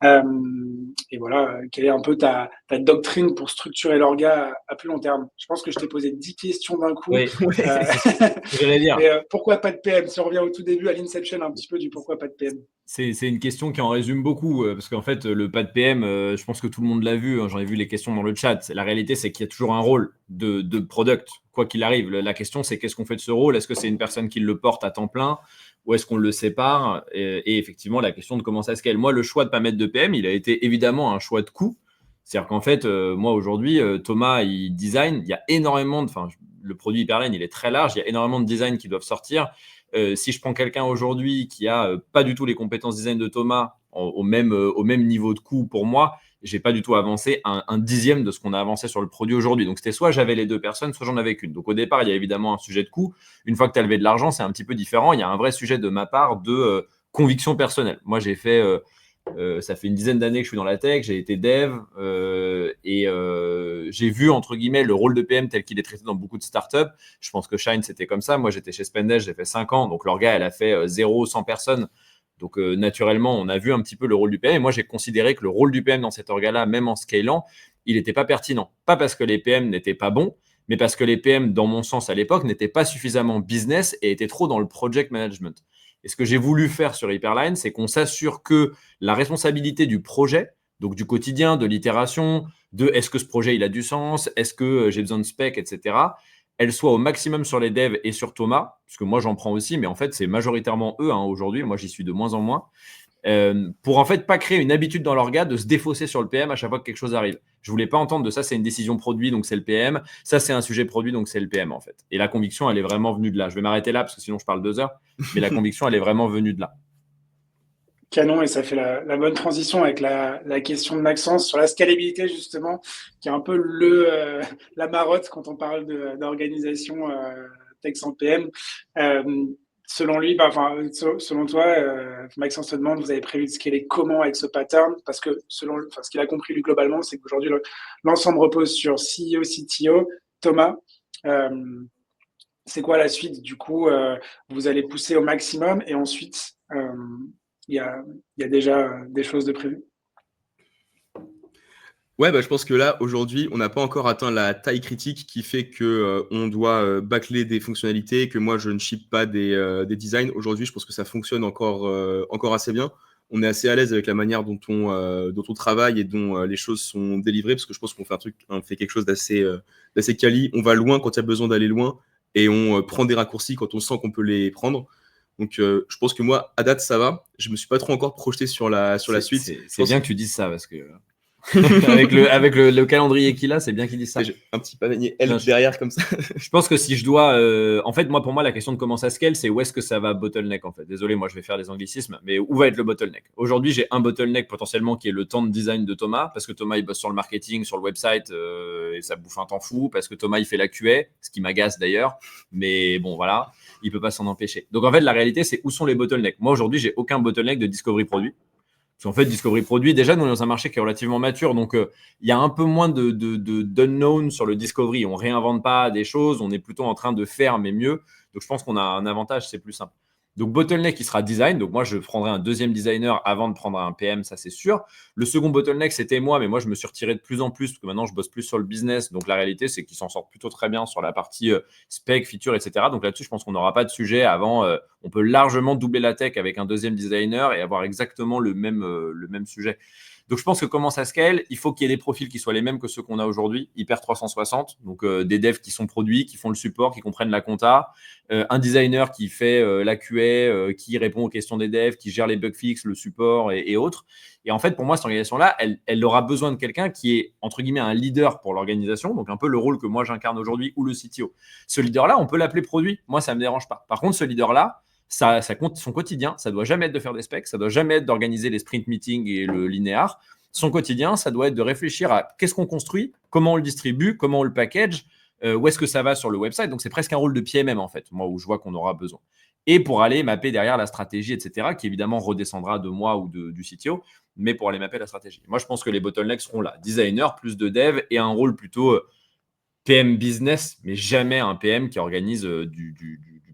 Et voilà, quelle est un peu ta doctrine pour structurer l'orga à plus long terme? Je pense que je t'ai posé 10 questions d'un coup. Oui, c'est ce que j'allais dire. Mais pourquoi pas de PM? Si on revient au tout début, à l'inception, un petit peu du pourquoi pas de PM. C'est une question qui en résume beaucoup, parce qu'en fait, le pas de PM, je pense que tout le monde l'a vu, hein, j'en ai vu les questions dans le chat. La réalité, c'est qu'il y a toujours un rôle de product, quoi qu'il arrive. La question, c'est qu'est-ce qu'on fait de ce rôle? Est-ce que c'est une personne qui le porte à temps plein ou est-ce qu'on le sépare? Et effectivement, la question de comment ça scale. Moi, le choix de ne pas mettre de PM, il a été évidemment un choix de coût. C'est-à-dire qu'en fait, moi, aujourd'hui, Thomas, il design. Il y a énormément de… Enfin, le produit Hyperlane, il est très large. Il y a énormément de designs qui doivent sortir. Si je prends quelqu'un aujourd'hui qui a pas du tout les compétences design de Thomas au même niveau de coût pour moi, j'ai pas du tout avancé un dixième de ce qu'on a avancé sur le produit aujourd'hui. Donc c'était soit j'avais les deux personnes, soit j'en avais qu'une. Donc au départ, il y a évidemment un sujet de coût. Une fois que tu as levé de l'argent, c'est un petit peu différent. Il y a un vrai sujet de ma part de conviction personnelle. Moi, j'ai fait ça fait une dizaine d'années que je suis dans la tech, j'ai été dev et j'ai vu entre guillemets le rôle de PM tel qu'il est traité dans beaucoup de startups. Je pense que Shine c'était comme ça. Moi j'étais chez Spendesh, j'ai fait 5 ans, donc l'orga elle a fait 0, 100 personnes. Donc naturellement on a vu un petit peu le rôle du PM et moi j'ai considéré que le rôle du PM dans cet orga-là, même en scalant, il n'était pas pertinent. Pas parce que les PM n'étaient pas bons, mais parce que les PM, dans mon sens à l'époque, n'étaient pas suffisamment business et étaient trop dans le project management. Et ce que j'ai voulu faire sur Hyperline, c'est qu'on s'assure que la responsabilité du projet, donc du quotidien, de l'itération, de est-ce que ce projet il a du sens, est-ce que j'ai besoin de spec, etc., elle soit au maximum sur les devs et sur Thomas, parce que moi j'en prends aussi, mais en fait c'est majoritairement eux aujourd'hui, moi j'y suis de moins en moins. Pour en fait pas créer une habitude dans l'orga de se défausser sur le PM à chaque fois que quelque chose arrive. Je voulais pas entendre de ça, c'est une décision produit, donc c'est le PM. Ça, c'est un sujet produit, donc c'est le PM en fait. Et la conviction, elle est vraiment venue de là. Je vais m'arrêter là parce que sinon je parle 2 heures, mais la conviction, elle est vraiment venue de là. Canon, et ça fait la bonne transition avec la question de Maxence sur la scalabilité, justement, qui est un peu la marotte quand on parle d'organisation tech sans PM. Selon lui, selon toi, Maxence te demande, vous avez prévu de scaler comment avec ce pattern? Parce que ce qu'il a compris lui globalement, c'est qu'aujourd'hui, l'ensemble repose sur CEO, CTO, Thomas. C'est quoi la suite? Du coup, vous allez pousser au maximum et ensuite, il y a déjà des choses de prévues. Ouais, bah, je pense que là, aujourd'hui, on n'a pas encore atteint la taille critique qui fait que on doit bâcler des fonctionnalités, que moi, je ne ship pas des designs. Aujourd'hui, je pense que ça fonctionne encore assez bien. On est assez à l'aise avec la manière dont on travaille et dont les choses sont délivrées, parce que je pense qu'on fait on fait quelque chose d'assez quali. On va loin quand il y a besoin d'aller loin et on prend des raccourcis quand on sent qu'on peut les prendre. Donc, je pense que moi, à date, ça va. Je me suis pas trop encore projeté sur la suite. C'est bien que tu dises ça parce que avec le calendrier qu'il a, c'est bien qu'il dise ça. J'ai un petit panier L derrière comme ça. Je pense que si je dois, en fait, moi, pour moi, la question de comment ça scale, c'est où est-ce que ça va bottleneck en fait. Désolé, moi, je vais faire des anglicismes, mais où va être le bottleneck? Aujourd'hui, j'ai un bottleneck potentiellement qui est le temps de design de Thomas, parce que Thomas il bosse sur le marketing, sur le website, et ça bouffe un temps fou, parce que Thomas il fait la QA, ce qui m'agace d'ailleurs, mais bon, voilà, il peut pas s'en empêcher. Donc en fait, la réalité, c'est où sont les bottlenecks? Moi, aujourd'hui, j'ai aucun bottleneck de discovery produit. Parce qu'en fait, Discovery Produit, déjà, nous, on est dans un marché qui est relativement mature. Donc, il y a un peu moins d'unknown sur le Discovery. On ne réinvente pas des choses. On est plutôt en train de faire, mais mieux. Donc, je pense qu'on a un avantage, c'est plus simple. Donc, bottleneck, qui sera design. Donc, moi, je prendrai un deuxième designer avant de prendre un PM, ça, c'est sûr. Le second bottleneck, c'était moi, mais moi, je me suis retiré de plus en plus parce que maintenant, je bosse plus sur le business. Donc, la réalité, c'est qu'ils s'en sortent plutôt très bien sur la partie spec, feature, etc. Donc, là-dessus, je pense qu'on n'aura pas de sujet avant. On peut largement doubler la tech avec un deuxième designer et avoir exactement le même sujet. Donc, je pense que comment ça scale, il faut qu'il y ait des profils qui soient les mêmes que ceux qu'on a aujourd'hui, hyper 360. Donc, des devs qui sont produits, qui font le support, qui comprennent la compta, un designer qui fait la QA, qui répond aux questions des devs, qui gère les bug fixes, le support et autres. Et en fait, pour moi, cette organisation-là, elle aura besoin de quelqu'un qui est, entre guillemets, un leader pour l'organisation, donc un peu le rôle que moi j'incarne aujourd'hui, ou le CTO. Ce leader-là, on peut l'appeler produit. Moi, ça ne me dérange pas. Par contre, ce leader-là, ça compte son quotidien. Ça doit jamais être de faire des specs, ça doit jamais être d'organiser les sprint meetings et le linéaire. Son quotidien, ça doit être de réfléchir à qu'est-ce qu'on construit, comment on le distribue, comment on le package, où est-ce que ça va sur le website. Donc, c'est presque un rôle de PMM, en fait, moi, où je vois qu'on aura besoin. Et pour aller mapper derrière la stratégie, etc., qui évidemment redescendra de moi ou du CTO, mais pour aller mapper la stratégie. Moi, je pense que les bottlenecks seront là. Designer, plus de dev et un rôle plutôt PM business, mais jamais un PM qui organise du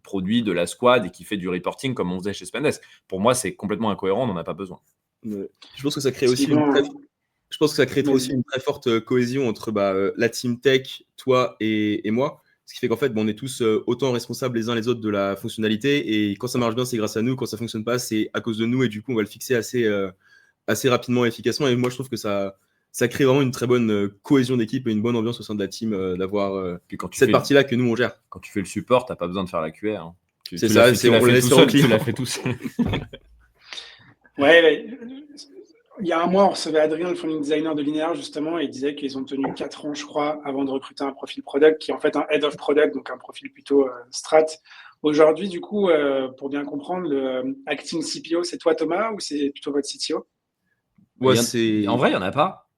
produit, de la squad et qui fait du reporting comme on faisait chez Spendesk. Pour moi, c'est complètement incohérent, on n'en a pas besoin. Je pense que ça crée aussi une très forte cohésion entre la team tech, toi et moi. Ce qui fait qu'en fait, on est tous autant responsables les uns les autres de la fonctionnalité. Et quand ça marche bien, c'est grâce à nous. Quand ça ne fonctionne pas, c'est à cause de nous. Et du coup, on va le fixer assez rapidement et efficacement. Et moi, je trouve que ça crée vraiment une très bonne cohésion d'équipe et une bonne ambiance au sein de la team d'avoir cette partie-là que nous, on gère. Quand tu fais le support, tu n'as pas besoin de faire la QA. Hein. C'est ça, tu l'as fait tout seul. Ouais, il y a un mois, on recevait Adrien, le founding designer de Linear, justement, et il disait qu'ils ont tenu 4 ans, je crois, avant de recruter un profil product, qui est en fait un head of product, donc un profil plutôt strat. Aujourd'hui, du coup, pour bien comprendre, le acting CPO, c'est toi, Thomas, ou c'est plutôt votre CTO? Ouais, en vrai, il n'y en a pas.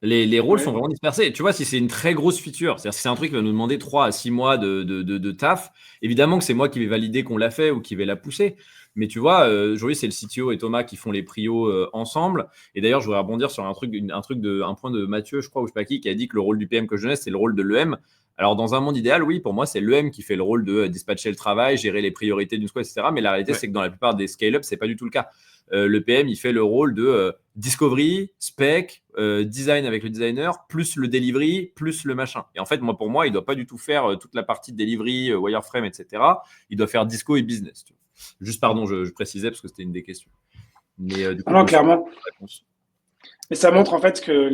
Les rôles sont vraiment dispersés. Tu vois, si c'est une très grosse feature, c'est-à-dire si c'est un truc qui va nous demander 3 à 6 mois de taf, évidemment que c'est moi qui vais valider qu'on l'a fait ou qui vais la pousser. Mais tu vois, aujourd'hui, c'est le CTO et Thomas qui font les prios ensemble. Et d'ailleurs, je voudrais rebondir sur un point de Mathieu, je crois, ou je sais pas qui a dit que le rôle du PM que je donnais, c'est le rôle de l'EM. Alors, dans un monde idéal, oui, pour moi, c'est l'EM qui fait le rôle de dispatcher le travail, gérer les priorités d'une squad, etc. Mais la réalité, c'est que dans la plupart des scale-up, c'est pas du tout le cas. Le PM, il fait le rôle de discovery, spec, design avec le designer, plus le delivery, plus le machin. Et en fait, pour moi, il ne doit pas du tout faire toute la partie de delivery, wireframe, etc. Il doit faire disco et business. Tu vois. Juste, pardon, je précisais parce que c'était une des questions. Mais du coup, non, clairement. Mais ça montre en fait que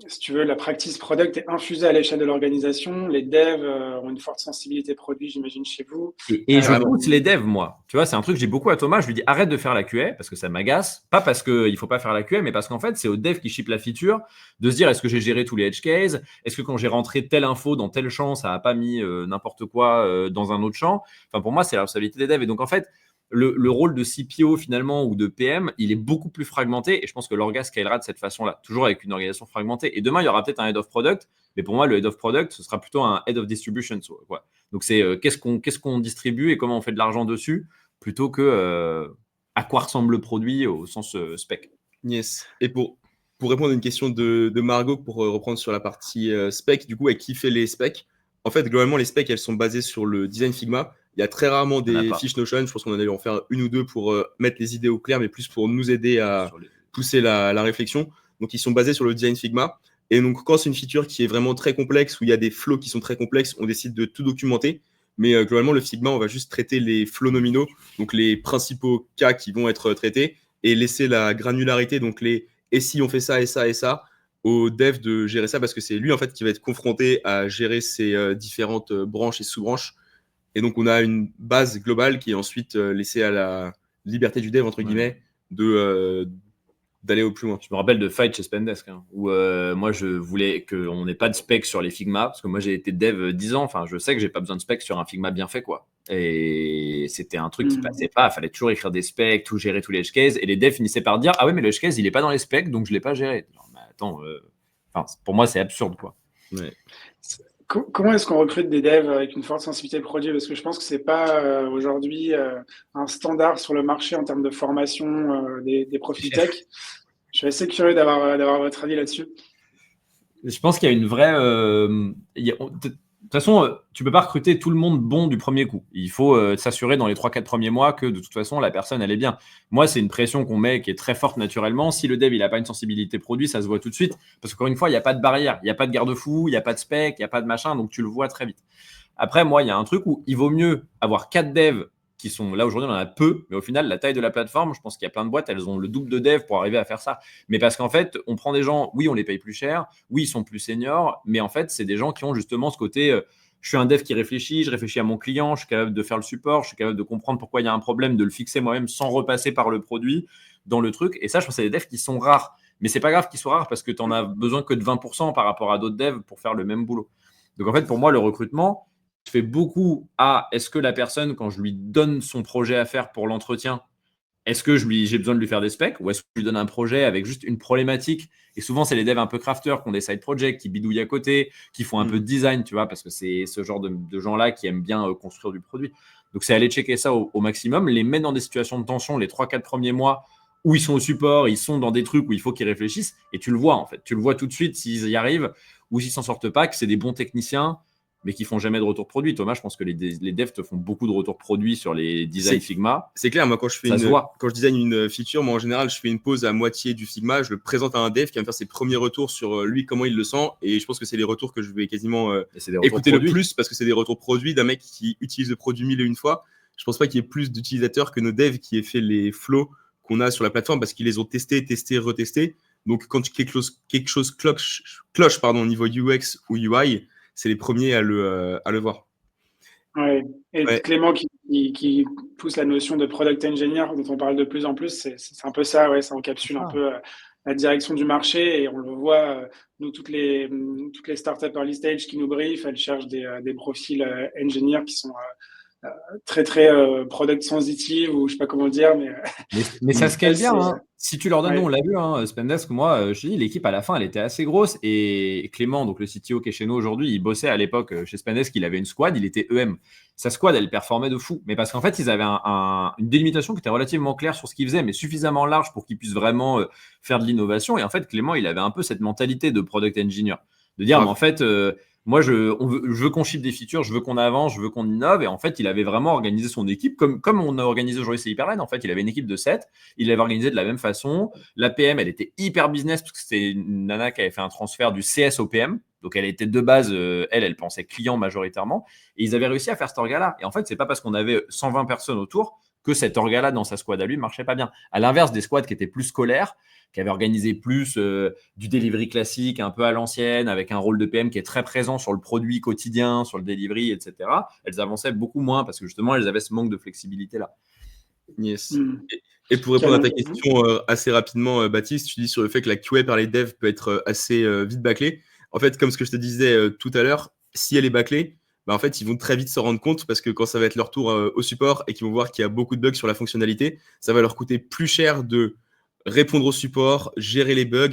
si tu veux, la practice product est infusée à l'échelle de l'organisation. Les devs ont une forte sensibilité produit, j'imagine, chez vous. Et je pousse les devs, moi. Tu vois, c'est un truc que j'ai beaucoup à Thomas. Je lui dis arrête de faire la QA parce que ça m'agace. Pas parce qu'il ne faut pas faire la QA, mais parce qu'en fait, c'est aux devs qui ship la feature de se dire est-ce que j'ai géré tous les edge cases? Est-ce que quand j'ai rentré telle info dans tel champ, ça n'a pas mis n'importe quoi dans un autre champ? Enfin, pour moi, c'est la responsabilité des devs. Et donc, en fait, le rôle de CPO finalement ou de PM, il est beaucoup plus fragmenté et je pense que l'orga scalera de cette façon-là, toujours avec une organisation fragmentée. Et demain, il y aura peut-être un head of product, mais pour moi, le head of product, ce sera plutôt un head of distribution. Quoi. Donc, c'est qu'est-ce qu'on distribue et comment on fait de l'argent dessus plutôt que à quoi ressemble le produit au sens spec. Yes. Et pour répondre à une question de Margot, pour reprendre sur la partie spec, du coup, avec qui fait les specs? En fait, globalement, les specs, elles sont basées sur le design Figma. Il y a très rarement des fiches Notion. Je pense qu'on allait en faire une ou deux pour mettre les idées au clair, mais plus pour nous aider à pousser la réflexion. Donc, ils sont basés sur le design Figma. Et donc, quand c'est une feature qui est vraiment très complexe, où il y a des flows qui sont très complexes, on décide de tout documenter. Mais globalement, le Figma, on va juste traiter les flows nominaux, donc les principaux cas qui vont être traités, et laisser la granularité, donc et si on fait ça et ça et ça, au dev de gérer ça, parce que c'est lui en fait qui va être confronté à gérer ces différentes branches et sous-branches. Et donc, on a une base globale qui est ensuite laissée à la liberté du dev, entre guillemets, d'aller au plus loin. Je me rappelle de Fight chez Spendesk, où moi, je voulais qu'on n'ait pas de spec sur les Figma, parce que moi, j'ai été dev 10 ans. Enfin, je sais que j'ai pas besoin de spec sur un Figma bien fait, quoi. Et c'était un truc qui passait pas. Il fallait toujours écrire des specs, tout gérer tous les edge cases. Et les devs finissaient par dire, ah ouais, mais le edge case, il est pas dans les specs, donc je l'ai pas géré. Genre, mais attends, pour moi, c'est absurde, quoi. Ouais. Comment est-ce qu'on recrute des devs avec une forte sensibilité produit? Parce que je pense que c'est pas aujourd'hui un standard sur le marché en termes de formation des profils tech. Je suis assez curieux d'avoir votre avis là-dessus. Je pense qu'il y a une vraie. De toute façon, tu peux pas recruter tout le monde bon du premier coup. Il faut s'assurer dans les 3-4 premiers mois que de toute façon, la personne, elle est bien. Moi, c'est une pression qu'on met qui est très forte naturellement. Si le dev, il n'a pas une sensibilité produit, ça se voit tout de suite. Parce qu'encore une fois, il n'y a pas de barrière, il n'y a pas de garde-fou, il n'y a pas de spec, il n'y a pas de machin. Donc, tu le vois très vite. Après, moi, il y a un truc où il vaut mieux avoir 4 devs qui sont là aujourd'hui, on en a peu, mais au final, la taille de la plateforme, je pense qu'il y a plein de boîtes, elles ont le double de devs pour arriver à faire ça. Mais parce qu'en fait, on prend des gens, oui, on les paye plus cher, oui, ils sont plus seniors, mais en fait, c'est des gens qui ont justement ce côté, je suis un dev qui réfléchit, je réfléchis à mon client, je suis capable de faire le support, je suis capable de comprendre pourquoi il y a un problème, de le fixer moi-même sans repasser par le produit dans le truc. Et ça, je pense que c'est des devs qui sont rares. Mais c'est pas grave qu'ils soient rares parce que tu n'en as besoin que de 20% par rapport à d'autres devs pour faire le même boulot. Donc en fait, pour moi, le recrutement, je fais beaucoup à est-ce que la personne, quand je lui donne son projet à faire pour l'entretien, est-ce que j'ai besoin de lui faire des specs ou est-ce que je lui donne un projet avec juste une problématique? Et souvent, c'est les devs un peu crafters qui ont des side projects, qui bidouillent à côté, qui font un peu de design, tu vois, parce que c'est ce genre de gens-là qui aiment bien construire du produit. Donc, c'est aller checker ça au maximum, les mettre dans des situations de tension les 3-4 premiers mois où ils sont au support, ils sont dans des trucs où il faut qu'ils réfléchissent et tu le vois en fait. Tu le vois tout de suite s'ils y arrivent ou s'ils s'en sortent pas, que c'est des bons techniciens mais qui font jamais de retour produit. Thomas, je pense que les devs te font beaucoup de retours produits sur les designs Figma. C'est clair, moi quand je design une feature, moi en général, je fais une pause à moitié du Figma, je le présente à un dev qui va me faire ses premiers retours sur lui, comment il le sent, et je pense que c'est les retours que je vais quasiment écouter le plus, parce que c'est des retours produits d'un mec qui utilise le produit 1000 et une fois. Je pense pas qu'il y ait plus d'utilisateurs que nos devs qui aient fait les flows qu'on a sur la plateforme, parce qu'ils les ont testés, retestés. Donc quand quelque chose cloche au niveau UX ou UI, c'est les premiers à le voir. Ouais. Et Clément qui pousse la notion de product engineer dont on parle de plus en plus, c'est un peu ça, ouais, ça encapsule un peu la direction du marché et on le voit, nous, toutes les startups early stage qui nous briefent, elles cherchent des profils engineers qui sont très product sensitive ou je sais pas comment dire, mais ça scale bien. Si tu leur donnes, on l'a vu, Spendesk, moi, je te dis, l'équipe à la fin, elle était assez grosse et Clément, donc le CTO qui est chez nous aujourd'hui, il bossait à l'époque chez Spendesk, il avait une squad, il était EM. Sa squad, elle performait de fou, mais parce qu'en fait, ils avaient une délimitation qui était relativement claire sur ce qu'ils faisaient, mais suffisamment large pour qu'ils puissent vraiment faire de l'innovation. Et en fait, Clément, il avait un peu cette mentalité de product engineer, de dire, mais en fait, moi, je veux qu'on ship des features, je veux qu'on avance, je veux qu'on innove. Et en fait, il avait vraiment organisé son équipe comme on a organisé aujourd'hui chez Hyperline. En fait, il avait une équipe de 7. Il l'avait organisé de la même façon. La PM, elle était hyper business parce que c'était une nana qui avait fait un transfert du CS au PM. Donc, elle était de base, elle pensait client majoritairement. Et ils avaient réussi à faire cet orga-là. Et en fait, c'est pas parce qu'on avait 120 personnes autour que cet orga-là dans sa squad à lui marchait pas bien. À l'inverse des squads qui étaient plus scolaires, qui avaient organisé plus du delivery classique, un peu à l'ancienne, avec un rôle de PM qui est très présent sur le produit quotidien, sur le delivery, etc. Elles avançaient beaucoup moins parce que justement, elles avaient ce manque de flexibilité-là. Yes. Et pour répondre à ta question assez rapidement, Baptiste, tu dis sur le fait que la QA par les devs peut être assez vite bâclée. En fait, comme ce que je te disais tout à l'heure, si elle est bâclée, en fait, ils vont très vite s'en rendre compte parce que quand ça va être leur tour au support et qu'ils vont voir qu'il y a beaucoup de bugs sur la fonctionnalité, ça va leur coûter plus cher de répondre au support, gérer les bugs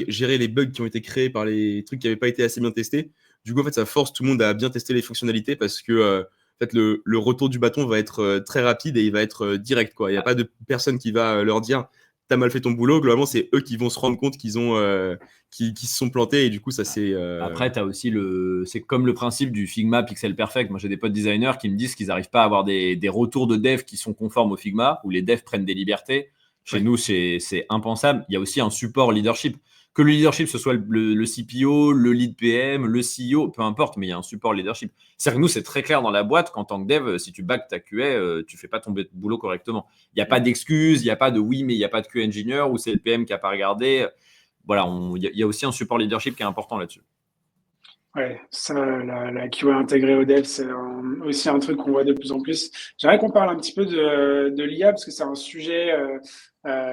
qui ont été créés par les trucs qui n'avaient pas été assez bien testés. Du coup, en fait, ça force tout le monde à bien tester les fonctionnalités parce que en fait, le retour du bâton va être très rapide et il va être direct, quoi. Il n'y a pas de personne qui va leur dire « t'as mal fait ton boulot ». Globalement, c'est eux qui vont se rendre compte qu'ils ont qui se sont plantés et du coup, ça c'est… Après, tu as aussi c'est comme le principe du Figma Pixel Perfect. Moi, j'ai des potes designers qui me disent qu'ils n'arrivent pas à avoir des retours de devs qui sont conformes au Figma, où les devs prennent des libertés. Chez nous, c'est impensable. Il y a aussi un support leadership. Que le leadership, ce soit le CPO, le lead PM, le CEO, peu importe, mais il y a un support leadership. C'est-à-dire que nous, c'est très clair dans la boîte qu'en tant que dev, si tu back ta QA, tu fais pas ton boulot correctement. Il n'y a pas d'excuses, il n'y a pas de oui, mais il n'y a pas de QA engineer ou c'est le PM qui n'a pas regardé. Voilà, il y a aussi un support leadership qui est important là-dessus. Ouais, ça, la QA intégrée au dev, c'est aussi un truc qu'on voit de plus en plus. J'aimerais qu'on parle un petit peu de l'IA parce que c'est un sujet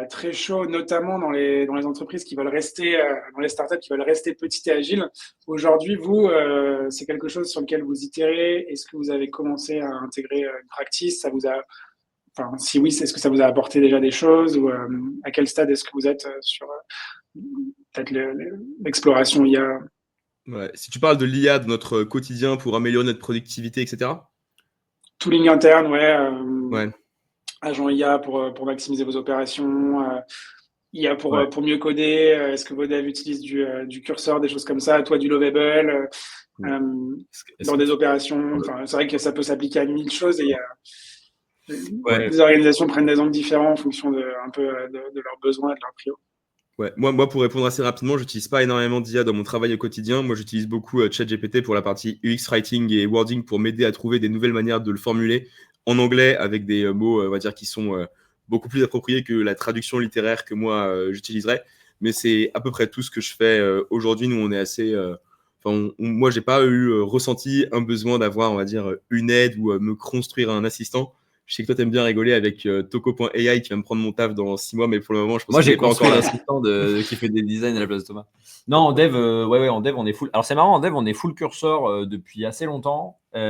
très chaud, notamment dans les entreprises qui veulent rester, dans les startups qui veulent rester petites et agiles. Aujourd'hui, vous, c'est quelque chose sur lequel vous itérez. Est-ce que vous avez commencé à intégrer une practice? Ça vous a, enfin, si oui, est-ce que ça vous a apporté déjà des choses ou à quel stade est-ce que vous êtes sur peut-être l'exploration IA? Ouais. Si tu parles de l'IA de notre quotidien pour améliorer notre productivité, etc. Tooling interne, ouais. Ouais. Agent IA pour maximiser vos opérations, IA Ouais. pour mieux coder. Est-ce que vos devs utilisent du curseur, des choses comme ça? Toi, du Lovable dans des opérations. Enfin, c'est vrai que ça peut s'appliquer à 1000 choses et il y a les organisations prennent des angles différents en fonction un peu de leurs besoins et de leurs prios. Ouais. Moi, pour répondre assez rapidement, j'utilise pas énormément d'IA dans mon travail au quotidien. Moi, j'utilise beaucoup ChatGPT pour la partie UX writing et wording pour m'aider à trouver des nouvelles manières de le formuler en anglais avec des mots, on va dire, qui sont beaucoup plus appropriés que la traduction littéraire que moi j'utiliserais. Mais c'est à peu près tout ce que je fais aujourd'hui. Nous, on est assez. Moi, j'ai pas ressenti un besoin d'avoir, on va dire, une aide ou me construire un assistant. Je sais que toi, t'aimes bien rigoler avec Toko.ai qui va me prendre mon taf dans 6 mois, mais pour le moment, je pense Moi, que j'ai pas construit encore un là. assistant en fait des designs à la place de Thomas. Non, en dev, en dev, on est full. Alors, c'est marrant, en dev, on est full curseur depuis assez longtemps. Bon,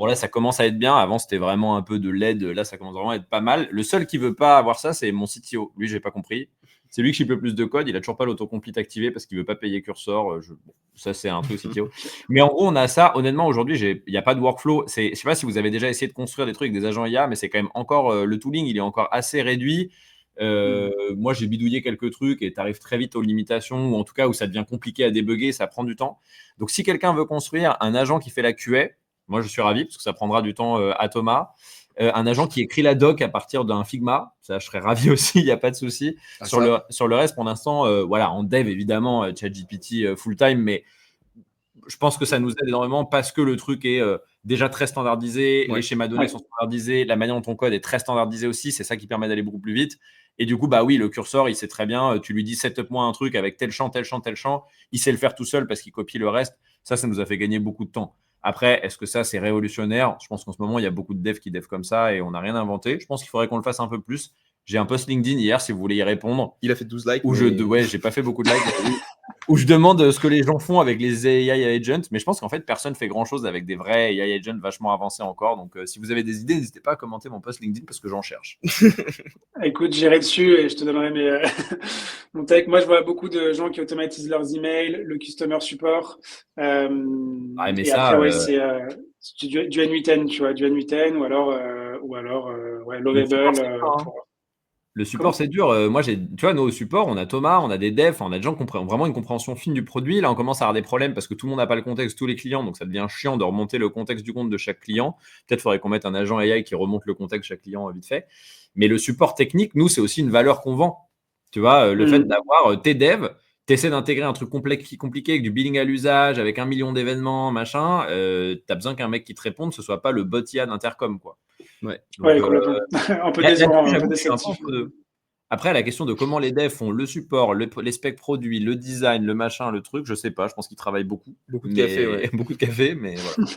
là, ça commence à être bien. Avant, c'était vraiment un peu de l'aide. Là, ça commence vraiment à être pas mal. Le seul qui veut pas avoir ça, c'est mon CTO. Lui, j'ai pas compris. C'est lui qui ship le plus de code. Il a toujours pas l'autocomplete activé parce qu'il veut pas payer curseur. Bon, ça, c'est un truc CTO. Mais en gros, on a ça. Honnêtement, aujourd'hui, il n'y a pas de workflow. Je sais pas si vous avez déjà essayé de construire des trucs avec des agents IA, mais c'est quand même encore le tooling, il est encore assez réduit. Moi, j'ai bidouillé quelques trucs et tu arrives très vite aux limitations, ou en tout cas où ça devient compliqué à débugger, ça prend du temps. Donc, si quelqu'un veut construire un agent qui fait la QA, moi, je suis ravi parce que ça prendra du temps à Thomas. Un agent qui écrit la doc à partir d'un Figma, ça, je serais ravi aussi, il n'y a pas de souci. Sur le reste, pour l'instant, en dev, évidemment, ChatGPT full-time, mais je pense que ça nous aide énormément parce que le truc est déjà très standardisé, les schémas données sont standardisés, la manière dont ton code est très standardisé aussi, c'est ça qui permet d'aller beaucoup plus vite. Et du coup, bah oui, le curseur, il sait très bien, tu lui dis setup-moi un truc avec tel champ, tel champ, tel champ, il sait le faire tout seul parce qu'il copie le reste. Ça nous a fait gagner beaucoup de temps. Après, est-ce que ça, c'est révolutionnaire? Je pense qu'en ce moment, il y a beaucoup de devs qui devs comme ça et on n'a rien inventé. Je pense qu'il faudrait qu'on le fasse un peu plus. J'ai un post LinkedIn hier, si vous voulez y répondre. Il a fait 12 likes. J'ai pas fait beaucoup de likes. Où je demande ce que les gens font avec les AI agents, mais je pense qu'en fait, personne ne fait grand-chose avec des vrais AI agents vachement avancés encore. Donc, si vous avez des idées, n'hésitez pas à commenter mon post LinkedIn parce que j'en cherche. Écoute, j'irai dessus et je te donnerai mon take. Moi, je vois beaucoup de gens qui automatisent leurs emails, le customer support. Mais et ça, après, c'est du N8N, tu vois, du N8N ou alors Lovable. Le support, c'est dur. Moi, tu vois, nous, au support, on a Thomas, on a des devs, on a des gens qui ont vraiment une compréhension fine du produit. Là, on commence à avoir des problèmes parce que tout le monde n'a pas le contexte, tous les clients. Donc, ça devient chiant de remonter le contexte du compte de chaque client. Peut-être faudrait qu'on mette un agent AI qui remonte le contexte de chaque client vite fait. Mais le support technique, nous, c'est aussi une valeur qu'on vend. Tu vois, le fait d'avoir tes devs, tu essaies d'intégrer un truc compliqué avec du billing à l'usage, avec 1 million d'événements, machin. Tu as besoin qu'un mec qui te réponde, ce soit pas le bot IA d'Intercom, quoi. Ouais, complètement. Un peu décevant, un peu déceptif. Après, la question de comment les devs font le support, les specs produits, le design, le machin, le truc, je sais pas. Je pense qu'ils travaillent beaucoup. Beaucoup de café, ouais. Beaucoup de café, mais voilà.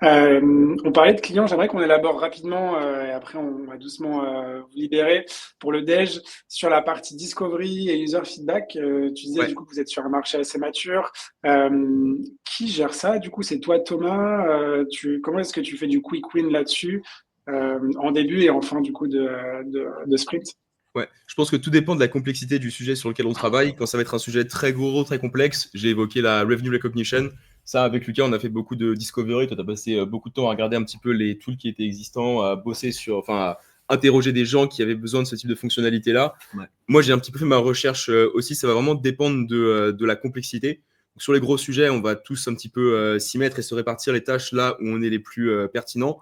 On parlait de clients, j'aimerais qu'on élabore rapidement et après on va doucement vous libérer pour le déj sur la partie discovery et user feedback. Tu disais du coup que vous êtes sur un marché assez mature. Qui gère ça? Du coup, c'est toi, Thomas. Comment est-ce que tu fais du quick win là-dessus en début et en fin du coup de sprint? Ouais, je pense que tout dépend de la complexité du sujet sur lequel on travaille. Quand ça va être un sujet très gros, très complexe, j'ai évoqué la revenue recognition. Ça, avec Lucas, on a fait beaucoup de discovery. Toi, tu as passé beaucoup de temps à regarder un petit peu les tools qui étaient existants, à bosser à interroger des gens qui avaient besoin de ce type de fonctionnalité-là. Ouais. Moi, j'ai un petit peu fait ma recherche aussi. Ça va vraiment dépendre de la complexité. Donc, sur les gros sujets, on va tous un petit peu s'y mettre et se répartir les tâches là où on est les plus pertinents.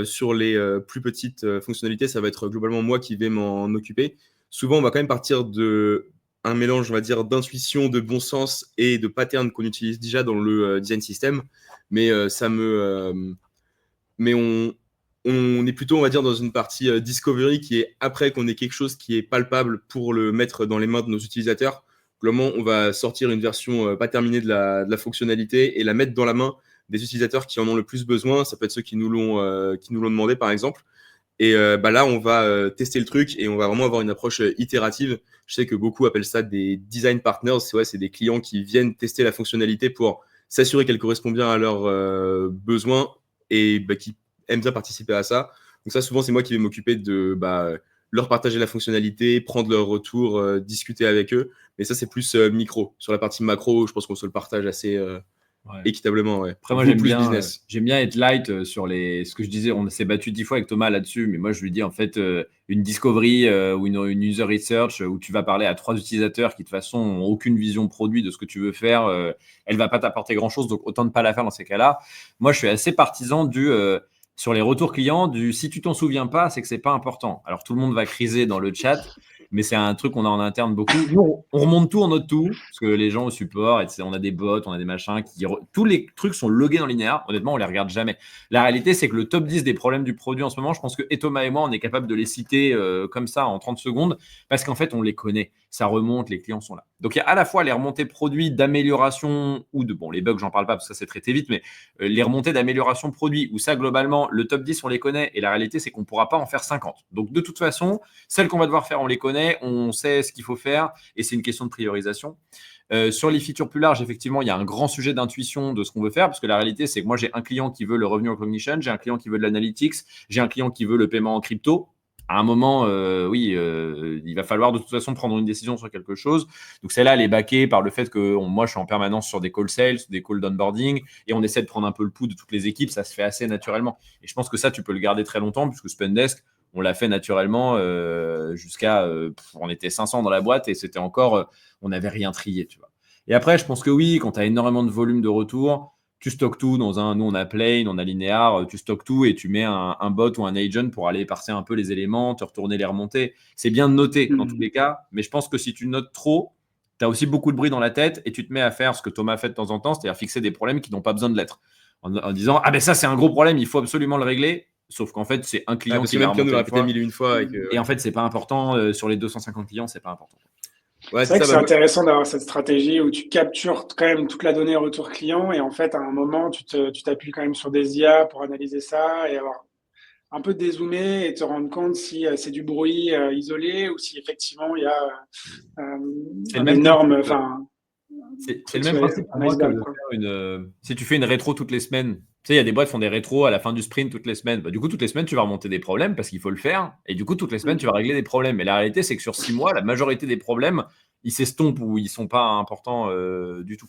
Sur les plus petites fonctionnalités, ça va être globalement moi qui vais m'en occuper. souvent, on va quand même partir de un mélange, on va dire, d'intuition, de bon sens et de patterns qu'on utilise déjà dans le design system. Mais mais on est plutôt, on va dire, dans une partie discovery qui est après qu'on ait quelque chose qui est palpable pour le mettre dans les mains de nos utilisateurs. Globalement, on va sortir une version pas terminée de la fonctionnalité et la mettre dans la main des utilisateurs qui en ont le plus besoin. Ça peut être ceux qui nous l'ont demandé, par exemple. Et là, on va tester le truc et on va vraiment avoir une approche itérative. Je sais que beaucoup appellent ça des design partners. C'est des clients qui viennent tester la fonctionnalité pour s'assurer qu'elle correspond bien à leurs besoins et qui aiment bien participer à ça. Donc ça, souvent, c'est moi qui vais m'occuper de leur partager la fonctionnalité, prendre leur retour, discuter avec eux. Mais ça, c'est plus micro. Sur la partie macro, je pense qu'on se le partage assez équitablement. Ouais. Après, moi, j'aime bien être light sur ce que je disais. On s'est battu 10 fois avec Thomas là-dessus, mais moi, je lui dis en fait une discovery ou une user research où tu vas parler à 3 utilisateurs qui de toute façon n'ont aucune vision produit de ce que tu veux faire. Elle va pas t'apporter grand-chose, donc autant ne pas la faire dans ces cas-là. Moi, je suis assez partisan sur les retours clients si tu t'en souviens pas, c'est que c'est pas important. Alors tout le monde va criser dans le chat, mais c'est un truc qu'on a en interne beaucoup. Nous, on remonte tout, on note tout, parce que les gens au support, on a des bots, on a des machins, tous les trucs sont logués dans Linear. Honnêtement, on les regarde jamais. La réalité, c'est que le top 10 des problèmes du produit en ce moment, je pense que Thomas et moi, on est capable de les citer comme ça en 30 secondes, parce qu'en fait, on les connaît. Ça remonte, les clients sont là. Donc, il y a à la fois les remontées produits d'amélioration ou les bugs, j'en parle pas, parce que ça, c'est traité vite, mais les remontées d'amélioration produit, où ça, globalement, le top 10, on les connaît, et la réalité, c'est qu'on ne pourra pas en faire 50. Donc, de toute façon, celles qu'on va devoir faire, on les connaît, on sait ce qu'il faut faire, et c'est une question de priorisation. Sur les features plus larges, effectivement, il y a un grand sujet d'intuition de ce qu'on veut faire, parce que la réalité, c'est que moi, j'ai un client qui veut le revenue recognition, j'ai un client qui veut de l'analytics, j'ai un client qui veut le paiement en crypto. À un moment, il va falloir de toute façon prendre une décision sur quelque chose. Donc, celle-là, elle est backée par le fait que moi, je suis en permanence sur des call sales, des calls d'onboarding, et on essaie de prendre un peu le pouls de toutes les équipes. Ça se fait assez naturellement. Et je pense que ça, tu peux le garder très longtemps, puisque Spendesk, on l'a fait naturellement jusqu'à… on était 500 dans la boîte et c'était encore… on n'avait rien trié, tu vois. Et après, je pense que oui, quand tu as énormément de volume de retour, tu stockes tout dans nous, on a Plane, on a Linear, tu stockes tout et tu mets un bot ou un agent pour aller parser un peu les éléments, te retourner les remontées. C'est bien de noter dans tous les cas, mais je pense que si tu notes trop, tu as aussi beaucoup de bruit dans la tête et tu te mets à faire ce que Thomas fait de temps en temps, c'est-à-dire fixer des problèmes qui n'ont pas besoin de l'être. En disant, ah ben ça, c'est un gros problème, il faut absolument le régler. Sauf qu'en fait, c'est un client qui va remonter une fois. Et en fait, c'est pas important. Sur les 250 clients, c'est pas important. Ouais, c'est vrai que c'est intéressant d'avoir cette stratégie où tu captures quand même toute la donnée retour client et en fait, à un moment, tu t'appuies quand même sur des IA pour analyser ça et avoir un peu dézoomer et te rendre compte si c'est du bruit isolé ou si effectivement il y a un énorme… C'est le même principe pour moi que si tu fais une rétro toutes les semaines. Tu sais, il y a des boîtes qui font des rétros à la fin du sprint toutes les semaines. Du coup, toutes les semaines, tu vas remonter des problèmes parce qu'il faut le faire. Et du coup, toutes les semaines, tu vas régler des problèmes. Mais la réalité, c'est que sur 6 mois, la majorité des problèmes, ils s'estompent ou ils ne sont pas importants du tout.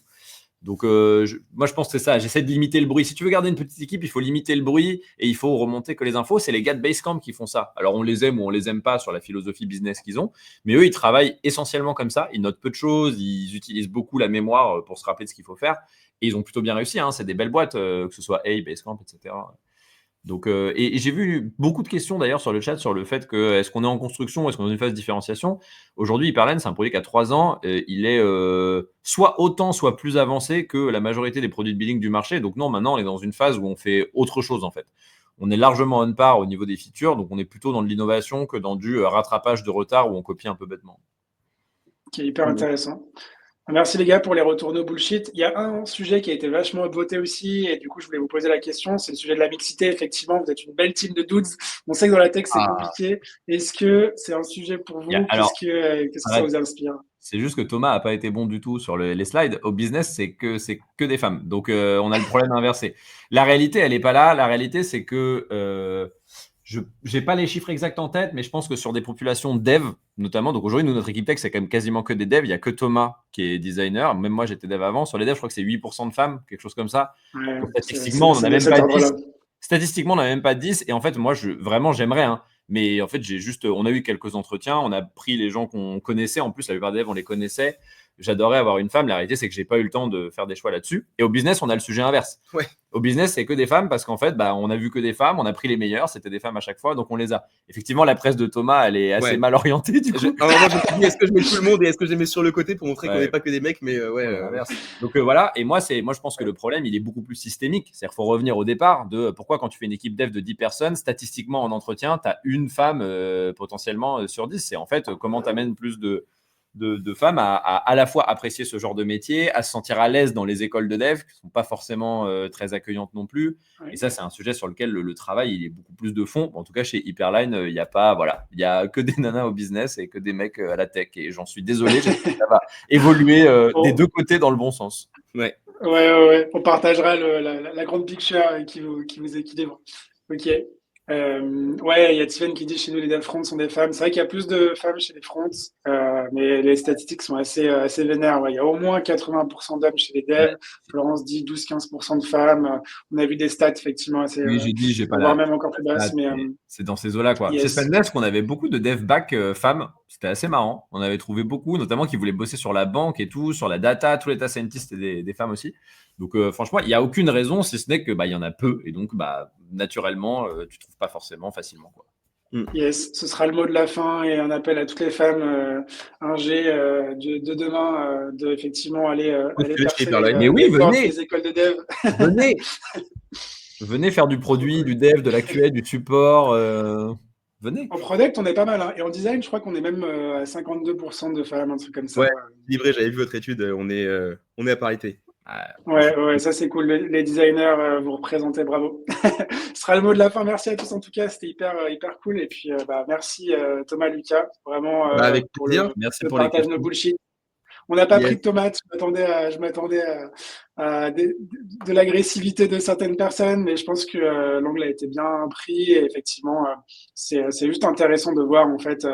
Donc, moi, je pense que c'est ça. J'essaie de limiter le bruit. Si tu veux garder une petite équipe, il faut limiter le bruit et il faut remonter que les infos. C'est les gars de Basecamp qui font ça. Alors, on les aime ou on les aime pas sur la philosophie business qu'ils ont. Mais eux, ils travaillent essentiellement comme ça. Ils notent peu de choses. Ils utilisent beaucoup la mémoire pour se rappeler de ce qu'il faut faire. Et ils ont plutôt bien réussi. C'est des belles boîtes, que ce soit Basecamp, etc. Donc, et j'ai vu beaucoup de questions d'ailleurs sur le chat sur le fait que est-ce qu'on est en construction, est-ce qu'on est dans une phase de différenciation. Aujourd'hui, Hyperlane, c'est un produit qui a 3 ans. Il est soit autant, soit plus avancé que la majorité des produits de billing du marché. Donc non, maintenant, on est dans une phase où on fait autre chose en fait. On est largement on par au niveau des features, donc on est plutôt dans de l'innovation que dans du rattrapage de retard où on copie un peu bêtement. Qui est hyper intéressant. Merci les gars pour les retours no bullshit. Il y a un sujet qui a été vachement upvoté aussi et du coup je voulais vous poser la question, c'est le sujet de la mixité. Effectivement, vous êtes une belle team de dudes. On sait que dans la tech c'est compliqué. Est-ce que c'est un sujet pour vous? Qu'est-ce que ça vous inspire? C'est juste que Thomas n'a pas été bon du tout sur les slides. Au business, c'est que des femmes. Donc on a le problème inversé. La réalité, elle n'est pas là. La réalité, c'est que je n'ai pas les chiffres exacts en tête, mais je pense que sur des populations dev, notamment, donc aujourd'hui, nous, notre équipe tech, c'est quand même quasiment que des devs. Il n'y a que Thomas qui est designer. Même moi, j'étais dev avant. Sur les devs, je crois que c'est 8% de femmes, quelque chose comme ça. Ouais, statistiquement, on n'en a même pas 10. Statistiquement, on n'a même pas 10. Et en fait, moi, vraiment, j'aimerais. Mais en fait, on a eu quelques entretiens. On a pris les gens qu'on connaissait. En plus, la plupart des devs, on les connaissait. j'adorais avoir une femme. La réalité, c'est que j'ai pas eu le temps de faire des choix là-dessus. Et au business, on a le sujet inverse. Ouais. Au business, c'est que des femmes parce qu'en fait, on a vu que des femmes, on a pris les meilleures, c'était des femmes à chaque fois, donc on les a. Effectivement, la presse de Thomas, elle est assez mal orientée du coup. Alors moi, je me suis dit, est-ce que je mets tout le monde et est-ce que je les mets sur le côté pour montrer qu'on n'est pas que des mecs, mais l'inverse. Donc voilà, et moi, je pense que le problème, il est beaucoup plus systémique. C'est-à-dire qu'il faut revenir au départ de pourquoi quand tu fais une équipe dev de 10 personnes, statistiquement en entretien, tu as une femme potentiellement sur 10. C'est en fait comment tu amènes plus de femmes à la fois apprécier ce genre de métier, à se sentir à l'aise dans les écoles de dev, qui ne sont pas forcément très accueillantes non plus. Oui. Et ça, c'est un sujet sur lequel le travail, il est beaucoup plus de fond. En tout cas, chez Hyperline, il n'y a pas, il y a que des nanas au business et que des mecs à la tech. Et j'en suis désolé, j'espère que ça va évoluer des deux côtés dans le bon sens. Ouais. On partagera la grande picture qui vous équilibre. Ok. Il y a Tiffen qui dit chez nous les dev front sont des femmes. C'est vrai qu'il y a plus de femmes chez les fronts, mais les statistiques sont assez vénères. Ouais. Il y a au moins 80% d'hommes chez les devs. Florence dit 12-15% de femmes. On a vu des stats effectivement assez. Oui, j'ai pas voire même encore plus basses. Mais c'est dans ces eaux-là quoi. Yes. Chez Spendesk, on avait beaucoup de dev back femmes. C'était assez marrant. On avait trouvé beaucoup, notamment qui voulaient bosser sur la banque et tout, sur la data. Tous les data scientists et des femmes aussi. Donc franchement, il n'y a aucune raison, si ce n'est que il y en a peu et donc naturellement, tu trouves pas forcément facilement quoi. Yes, ce sera le mot de la fin et un appel à toutes les femmes ingé de demain de effectivement aller percer mais oui, venez les écoles de dev. Venez faire du produit, du dev, de la QA, du support. Venez. En product, on est pas mal. Hein. Et en design, je crois qu'on est même à 52% de femmes, un truc comme ça. Ouais, livré, j'avais vu votre étude, on est à parité. Ouais, ça c'est cool. Les designers, vous représentez, bravo. Ce sera le mot de la fin. Merci à tous en tout cas, c'était hyper cool. Et puis merci Thomas, Lucas, vraiment avec pour merci le pour partage de bullshit. On n'a pas pris de tomates. Je m'attendais à de l'agressivité de certaines personnes, mais je pense que l'angle a été bien pris. Et effectivement, c'est juste intéressant de voir en fait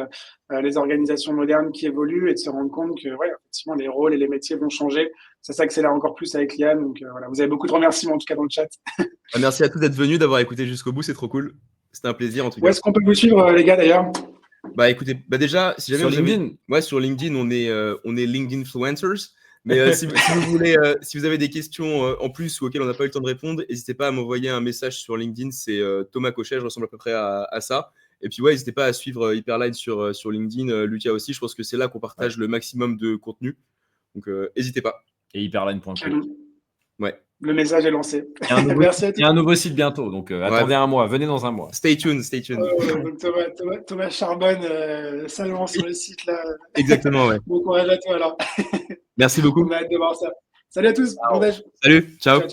les organisations modernes qui évoluent et de se rendre compte que effectivement les rôles et les métiers vont changer. Ça s'accélère encore plus avec l'IA. Donc vous avez beaucoup de remerciements en tout cas dans le chat. Merci à tous d'être venus, d'avoir écouté jusqu'au bout. C'est trop cool. C'était un plaisir en tout cas. Où est-ce qu'on peut vous suivre les gars d'ailleurs? Écoutez, déjà, si jamais sur LinkedIn. Sur LinkedIn, on est LinkedIn Influencers. Mais si vous voulez, si vous avez des questions en plus ou auxquelles on n'a pas eu le temps de répondre, n'hésitez pas à m'envoyer un message sur LinkedIn. C'est Thomas Cochet, je ressemble à peu près à ça. Et puis n'hésitez pas à suivre Hyperline sur LinkedIn, Lucas aussi. Je pense que c'est là qu'on partage le maximum de contenu. Donc n'hésitez pas. Et hyperline.com. Ouais. Le message est lancé. Il y a un nouveau site bientôt, donc attendez un mois, venez dans un mois. Stay tuned. Donc Thomas charbonne salement sur le site là. Exactement, ouais. Bon courage à toi alors. Merci beaucoup. On a hâte de voir ça. Salut à tous. Bon déj. Salut, ciao. Ciao.